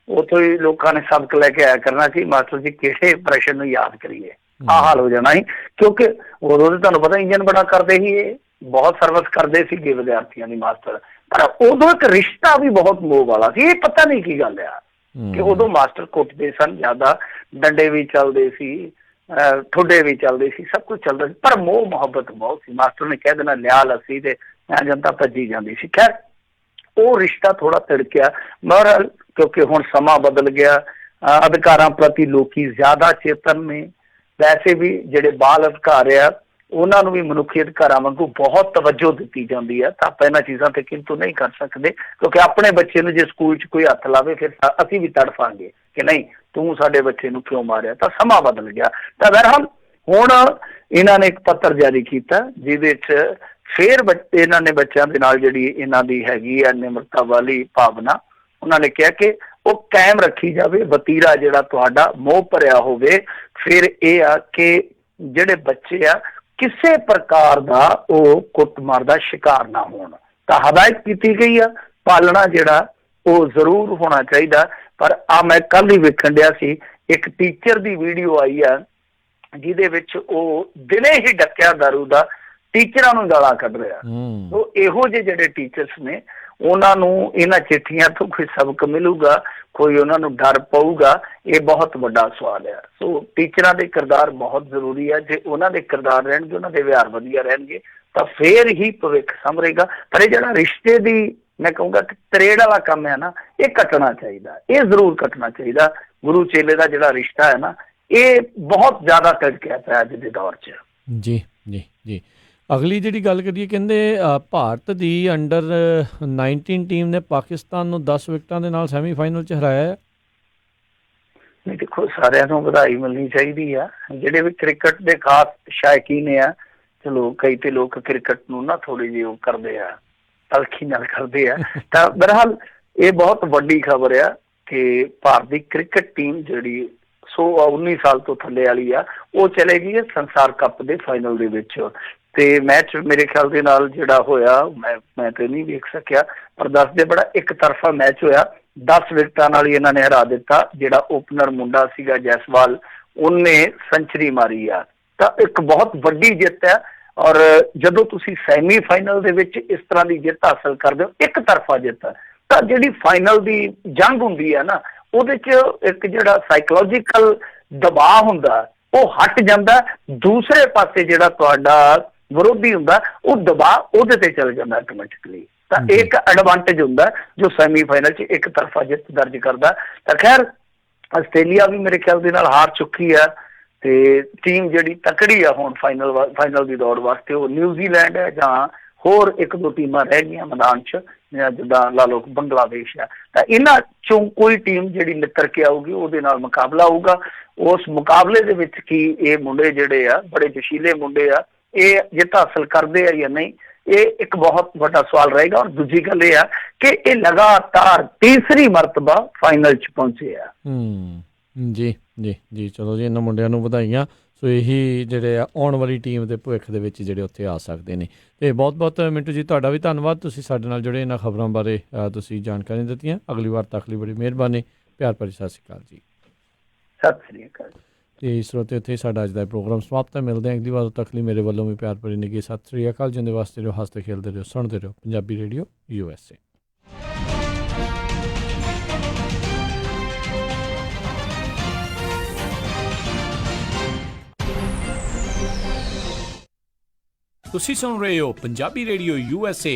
S2: ਉੱਥੋਂ ਹੀ ਲੋਕਾਂ ਨੇ ਸਬਕ ਲੈ ਕੇ ਆਇਆ ਕਰਨਾ ਸੀ, ਮਾਸਟਰ ਜੀ ਕਿਹੜੇ ਪ੍ਰਸ਼ਨ ਨੂੰ ਯਾਦ ਕਰੀਏ, ਆਹ ਹਾਲ ਹੋ ਜਾਣਾ ਸੀ। ਕਿਉਂਕਿ ਉਦੋਂ ਤੇ ਤੁਹਾਨੂੰ ਪਤਾ ਇੰਜਨ ਬੜਾ ਕਰਦੇ ਸੀ, ਇਹ ਬਹੁਤ ਸਰਵਿਸ ਕਰਦੇ ਸੀਗੇ ਵਿਦਿਆਰਥੀਆਂ ਦੀ ਮਾਸਟਰ, ਪਰ ਉਦੋਂ ਇੱਕ ਰਿਸ਼ਤਾ ਵੀ ਬਹੁਤ ਮੋਹ ਵਾਲਾ ਸੀ। ਇਹ ਪਤਾ ਨਹੀਂ ਕੀ ਗੱਲ ਆ ਕਿ ਉਦੋਂ ਮਾਸਟਰ ਕੁੱਟਦੇ ਸਨ ਜ਼ਿਆਦਾ, ਡੰਡੇ ਵੀ ਚੱਲਦੇ ਸੀ, ਠੁੱਡੇ ਵੀ ਚੱਲਦੇ ਸੀ, ਸਭ ਕੁਝ ਚੱਲਦਾ ਸੀ, ਪਰ ਮੋਹ ਮੁਹੱਬਤ ਬਹੁਤ ਸੀ। ਮਾਸਟਰ ਨੇ ਕਹਿ ਦੇਣਾ ਲਿਆ ਲੱਸੀ ਤੇ ਜਨਤਾ ਭੱਜੀ ਜਾਂਦੀ ਸੀ। ਖੈਰ ਉਹ ਰਿਸ਼ਤਾ ਥੋੜਾ ਤਿੜਕਿਆ, ਮਗਰ ਕਿਉਂਕਿ ਹੁਣ ਸਮਾਂ ਬਦਲ ਗਿਆ, ਅਧਿਕਾਰਾਂ ਪ੍ਰਤੀ ਲੋਕੀ ਜ਼ਿਆਦਾ ਚੇਤਨ ਨੇ, ਵੈਸੇ ਵੀ ਜਿਹੜੇ ਬਾਲ ਅਧਿਕਾਰ ਆ ਉਹਨਾਂ ਨੂੰ ਵੀ ਮਨੁੱਖੀ ਅਧਿਕਾਰਾਂ ਵਾਂਗੂ ਬਹੁਤ ਤਵੱਜੋ ਦਿੱਤੀ ਜਾਂਦੀ ਹੈ। ਤਾਂ ਆਪਾਂ ਇਹਨਾਂ ਚੀਜ਼ਾਂ ਤੇ ਕਿੰਤੂ ਨਹੀਂ ਕਰ ਸਕਦੇ, ਕਿਉਂਕਿ ਆਪਣੇ ਬੱਚੇ ਨੂੰ ਜੇ ਸਕੂਲ 'ਚ ਕੋਈ ਹੱਥ ਲਾਵੇ ਫਿਰ ਅਸੀਂ ਵੀ ਤੜਫਾਂਗੇ ਕਿ ਨਹੀਂ ਤੂੰ ਸਾਡੇ ਬੱਚੇ ਨੂੰ ਕਿਉਂ ਮਾਰਿਆ। ਤਾਂ ਸਮਾਂ ਬਦਲ ਗਿਆ। ਤਾਂ ਬਹਰਹਾਲ ਹੁਣ ਇਹਨਾਂ ਨੇ ਇੱਕ ਪੱਤਰ ਜਾਰੀ ਕੀਤਾ ਜਿਹਦੇ 'ਚ ਫਿਰ ਇਹਨਾਂ ਨੇ ਬੱਚਿਆਂ ਦੇ ਨਾਲ ਜਿਹੜੀ ਇਹਨਾਂ ਦੀ ਹੈਗੀ ਹੈ ਨਿਮਰਤਾ ਵਾਲੀ ਭਾਵਨਾ, ਉਹਨਾਂ ਨੇ ਕਿਹਾ ਕਿ ਉਹ ਕਾਇਮ ਰੱਖੀ ਜਾਵੇ, ਵਤੀਰਾ ਜਿਹੜਾ ਤੁਹਾਡਾ ਮੋਹ ਭਰਿਆ ਹੋਵੇ। ਫਿਰ ਇਹ ਆ ਕਿ ਜਿਹੜੇ ਬੱਚੇ ਆ ਕਿਸੇ ਪ੍ਰਕਾਰ ਦਾ ਉਹ ਕੁੱਟਮਾਰ ਦਾ ਸ਼ਿਕਾਰ ਨਾ ਹੋਣ। ਤਾਂ ਹਦਾਇਤ ਕੀਤੀ ਗਈ ਆ, ਪਾਲਣਾ ਜਿਹੜਾ ਉਹ ਜ਼ਰੂਰ ਹੋਣਾ ਚਾਹੀਦਾ। ਪਰ ਮੈਂ ਕੱਲ ਹੀ ਵੇਖਣ ਡਿਆ ਸੀ ਇੱਕ ਟੀਚਰ ਦੀ ਵੀਡੀਓ ਆਈ ਆ ਜਿਹਦੇ ਵਿੱਚ ਉਹ ਦਿਨੇ ਹੀ ਡੱਕਿਆ ਦਾਰੂ ਦਾ ਟੀਚਰਾਂ ਨੂੰ ਗਾਲਾਂ ਕੱਢ ਰਿਹਾ। ਸੋ ਇਹੋ ਜਿਹੇ ਜਿਹੜੇ ਟੀਚਰਸ ਨੇ ਉਹਨਾਂ ਨੂੰ ਇਹਨਾਂ ਚਿੱਠੀਆਂ ਤੋਂ ਕੋਈ ਸਬਕ ਮਿਲੂਗਾ, ਕੋਈ ਉਹਨਾਂ ਨੂੰ ਡਰ ਪਊਗਾ, ਇਹ ਬਹੁਤ ਵੱਡਾ ਸਵਾਲ ਹੈ। ਸੋ ਟੀਚਰਾਂ ਦੇ ਕਿਰਦਾਰ ਬਹੁਤ ਜ਼ਰੂਰੀ ਹੈ। ਜੇ ਉਹਨਾਂ ਦੇ ਕਿਰਦਾਰ ਰਹਿਣਗੇ, ਉਹਨਾਂ ਦੇ ਵਿਹਾਰ ਵਧੀਆ ਰਹਿਣਗੇ ਤਾਂ ਫੇਰ ਹੀ ਭਵਿੱਖ ਸੰਭਰੇਗਾ। ਪਰ ਇਹ ਜਿਹੜਾ ਰਿਸ਼ਤੇ ਦੀ ਮੈਂ ਕਹੂੰਗਾ ਕਿ ਤਰੇੜ ਵਾਲਾ ਕੰਮ ਹੈ ਨਾ, ਇਹ ਕੱਟਣਾ ਚਾਹੀਦਾ, ਇਹ ਜ਼ਰੂਰ ਕੱਟਣਾ ਚਾਹੀਦਾ। ਗੁਰੂ ਚੇਲੇ ਦਾ ਜਿਹੜਾ ਰਿਸ਼ਤਾ ਹੈ ਨਾ, ਇਹ ਬਹੁਤ ਜ਼ਿਆਦਾ ਟਿਕਿਆ ਪਿਆ ਅੱਜ ਦੇ ਦੌਰ 'ਚ।
S1: ਜੀ ਜੀ ਜੀ, ਅਗਲੀ ਜਿਹੜੀ ਗੱਲ ਕਰੀਏ, ਕਹਿੰਦੇ ਭਾਰਤ ਦੀ ਅੰਡਰ 19 ਟੀਮ ਨੇ ਪਾਕਿਸਤਾਨ ਨੂੰ 10 ਵਿਕਟਾਂ ਦੇ ਨਾਲ ਸੈਮੀਫਾਈਨਲ 'ਚ ਹਰਾਇਆ ਹੈ।
S2: ਨਹੀਂ ਦੇਖੋ, ਸਾਰਿਆਂ ਨੂੰ ਵਧਾਈ ਮਿਲਣੀ ਚਾਹੀਦੀ ਆ ਜਿਹੜੇ ਵੀ ਕ੍ਰਿਕਟ ਦੇ ਖਾਸ ਸ਼ੌਕੀਨ ਆ। ਚਲੋ ਕਈ ਤੇ ਲੋਕ ਕ੍ਰਿਕਟ ਨੂੰ ਨਾ ਥੋੜੀ ਜਿਹੀ ਉਹ ਕਰਦੇ ਆ, ਤਲਖੀ ਨਾਲ ਕਰਦੇ ਆ। ਤਾਂ ਬਹਰਹਾਲ ਇਹ ਬਹੁਤ ਵੱਡੀ ਖਬਰ ਆ ਕਿ ਭਾਰਤ ਦੀ ਕ੍ਰਿਕਟ ਟੀਮ ਜਿਹੜੀ 19 ਸਾਲ ਤੋਂ ਥੱਲੇ ਵਾਲੀ ਆ, ਉਹ ਚਲੇ ਗਈ ਹੈ ਸੰਸਾਰ ਕੱਪ ਦੇ ਫਾਈਨਲ ਦੇ ਵਿੱਚ। ਤੇ ਮੈਚ ਮੇਰੇ ਖਿਆਲ ਦੇ ਨਾਲ ਜਿਹੜਾ ਹੋਇਆ, ਮੈਂ ਤੇ ਨਹੀਂ ਵੇਖ ਸਕਿਆ, ਪਰ ਦੱਸਦੇ ਬੜਾ ਇੱਕ ਤਰਫਾ ਮੈਚ ਹੋਇਆ। 10 ਵਿਕਟਾਂ ਨਾਲ ਹੀ ਇਹਨਾਂ ਨੇ ਹਰਾ ਦਿੱਤਾ। ਜਿਹੜਾ ਓਪਨਰ ਮੁੰਡਾ ਸੀਗਾ ਜੈਸਵਾਲ, ਉਹਨੇ ਸੈਂਚਰੀ ਮਾਰੀ ਆ। ਤਾਂ ਇੱਕ ਬਹੁਤ ਵੱਡੀ ਜਿੱਤ ਹੈ। ਔਰ ਜਦੋਂ ਤੁਸੀਂ ਸੈਮੀ ਫਾਈਨਲ ਦੇ ਵਿੱਚ ਇਸ ਤਰ੍ਹਾਂ ਦੀ ਜਿੱਤ ਹਾਸਲ ਕਰਦੇ ਹੋ, ਇੱਕ ਤਰਫਾ ਜਿੱਤ, ਤਾਂ ਜਿਹੜੀ ਫਾਈਨਲ ਦੀ ਜੰਗ ਹੁੰਦੀ ਹੈ ਨਾ, ਉਹਦੇ 'ਚ ਇੱਕ ਜਿਹੜਾ ਸਾਈਕੋਲੋਜੀਕਲ ਦਬਾਅ ਹੁੰਦਾ ਉਹ ਹਟ ਜਾਂਦਾ। ਦੂਸਰੇ ਪਾਸੇ ਜਿਹੜਾ ਤੁਹਾਡਾ ਵਿਰੋਧੀ ਹੁੰਦਾ ਉਹ ਦਬਾਅ ਉਹਦੇ ਤੇ ਚਲ ਜਾਂਦਾ ਆਟੋਮੈਟਿਕਲੀ। ਤਾਂ ਇੱਕ ਐਡਵਾਂਟੇਜ ਹੁੰਦਾ ਜੋ ਸੈਮੀ ਫਾਈਨਲ 'ਚ ਇੱਕ ਤਰਫਾ ਜਿੱਤ ਦਰਜ ਕਰਦਾ। ਤਾਂ ਖੈਰ ਆਸਟ੍ਰੇਲੀਆ ਵੀ ਮੇਰੇ ਖਿਆਲ ਦੇ ਨਾਲ ਹਾਰ ਚੁੱਕੀ ਆ ਤੇ ਟੀਮ ਜਿਹੜੀ ਤਕੜੀ ਆ ਹੁਣ ਫਾਈਨਲ ਦੀ ਦੌੜ ਵਾਸਤੇ ਉਹ ਨਿਊਜ਼ੀਲੈਂਡ ਹੈ ਜਾਂ ਹੋਰ 1-2 ਟੀਮਾਂ ਰਹਿ ਗਈਆਂ ਮੈਦਾਨ 'ਚ, ਜਿੱਦਾਂ ਲਾ ਲਓ ਬੰਗਲਾਦੇਸ਼ ਆ। ਤਾਂ ਇਹਨਾਂ 'ਚੋਂ ਕੋਈ ਟੀਮ ਜਿਹੜੀ ਨਿੱਤਰ ਕੇ ਆਊਗੀ ਉਹਦੇ ਨਾਲ ਮੁਕਾਬਲਾ ਹੋਊਗਾ। ਉਸ ਮੁਕਾਬਲੇ ਦੇ ਵਿੱਚ ਕੀ ਇਹ ਮੁੰਡੇ ਜਿਹੜੇ ਆ ਬੜੇ ਜਸ਼ੀਲੇ ਮੁੰਡੇ ਆ, ਇਹ ਜਿੱਤ ਹਾਸਲ ਕਰਦੇ ਆ ਜਾਂ ਨਹੀਂ, ਇਹ ਇੱਕ ਬਹੁਤ ਵੱਡਾ ਸਵਾਲ ਰਹੇਗਾ। ਔਰ ਦੂਜੀ ਗੱਲ ਇਹ ਆ ਕਿ ਇਹ ਲਗਾਤਾਰ ਤੀਸਰੀ ਮਰਤਬਾ ਫਾਈਨਲ 'ਚ ਪਹੁੰਚੇ ਆ।
S1: ਜੀ ਜੀ ਜੀ, ਚਲੋ ਜੀ, ਇਹਨਾਂ ਮੁੰਡਿਆਂ ਨੂੰ ਵਧਾਈਆਂ। ਸੋ ਇਹੀ ਜਿਹੜੇ ਆ ਆਉਣ ਵਾਲੀ ਟੀਮ ਦੇ ਭਵਿੱਖ ਦੇ ਵਿੱਚ ਜਿਹੜੇ ਉੱਥੇ ਆ ਸਕਦੇ ਨੇ। ਅਤੇ ਬਹੁਤ ਬਹੁਤ ਮਿੰਟੂ ਜੀ ਤੁਹਾਡਾ ਵੀ ਧੰਨਵਾਦ, ਤੁਸੀਂ ਸਾਡੇ ਨਾਲ ਜਿਹੜੇ ਇਹਨਾਂ ਖਬਰਾਂ ਬਾਰੇ ਤੁਸੀਂ ਜਾਣਕਾਰੀਆਂ ਦਿੱਤੀਆਂ। ਅਗਲੀ ਵਾਰ ਤੱਕ ਲਈ ਬੜੀ ਮਿਹਰਬਾਨੀ। ਪਿਆਰ ਭਰੀ ਸਤਿ ਸ਼੍ਰੀ ਅਕਾਲ ਜੀ।
S2: ਸਤਿ ਸ਼੍ਰੀ ਅਕਾਲ।
S1: ਅਤੇ ਸਰੋਤੇ ਉੱਥੇ ਸਾਡਾ ਅੱਜ ਦਾ ਪ੍ਰੋਗਰਾਮ ਸਮਾਪਤ ਹੈ। ਮਿਲਦੇ ਹਾਂ ਅਗਲੀ ਵਾਰ, ਤੱਕ ਲਈ ਮੇਰੇ ਵੱਲੋਂ ਵੀ ਪਿਆਰ ਭਰੀ ਨਿੱਘੀ ਸਤਿ ਸ਼੍ਰੀ ਅਕਾਲ। ਜਿੰਦੇ ਵਾਸਤੇ ਰਹੋ, ਹੱਸਦੇ ਖੇਲਦੇ ਰਹੋ, ਸੁਣਦੇ ਰਹੋ ਪੰਜਾਬੀ ਰੇਡੀਓ USA। ਤੁਸੀਂ ਸੁਣ ਰਹੇ ਹੋ ਪੰਜਾਬੀ ਰੇਡੀਓ USA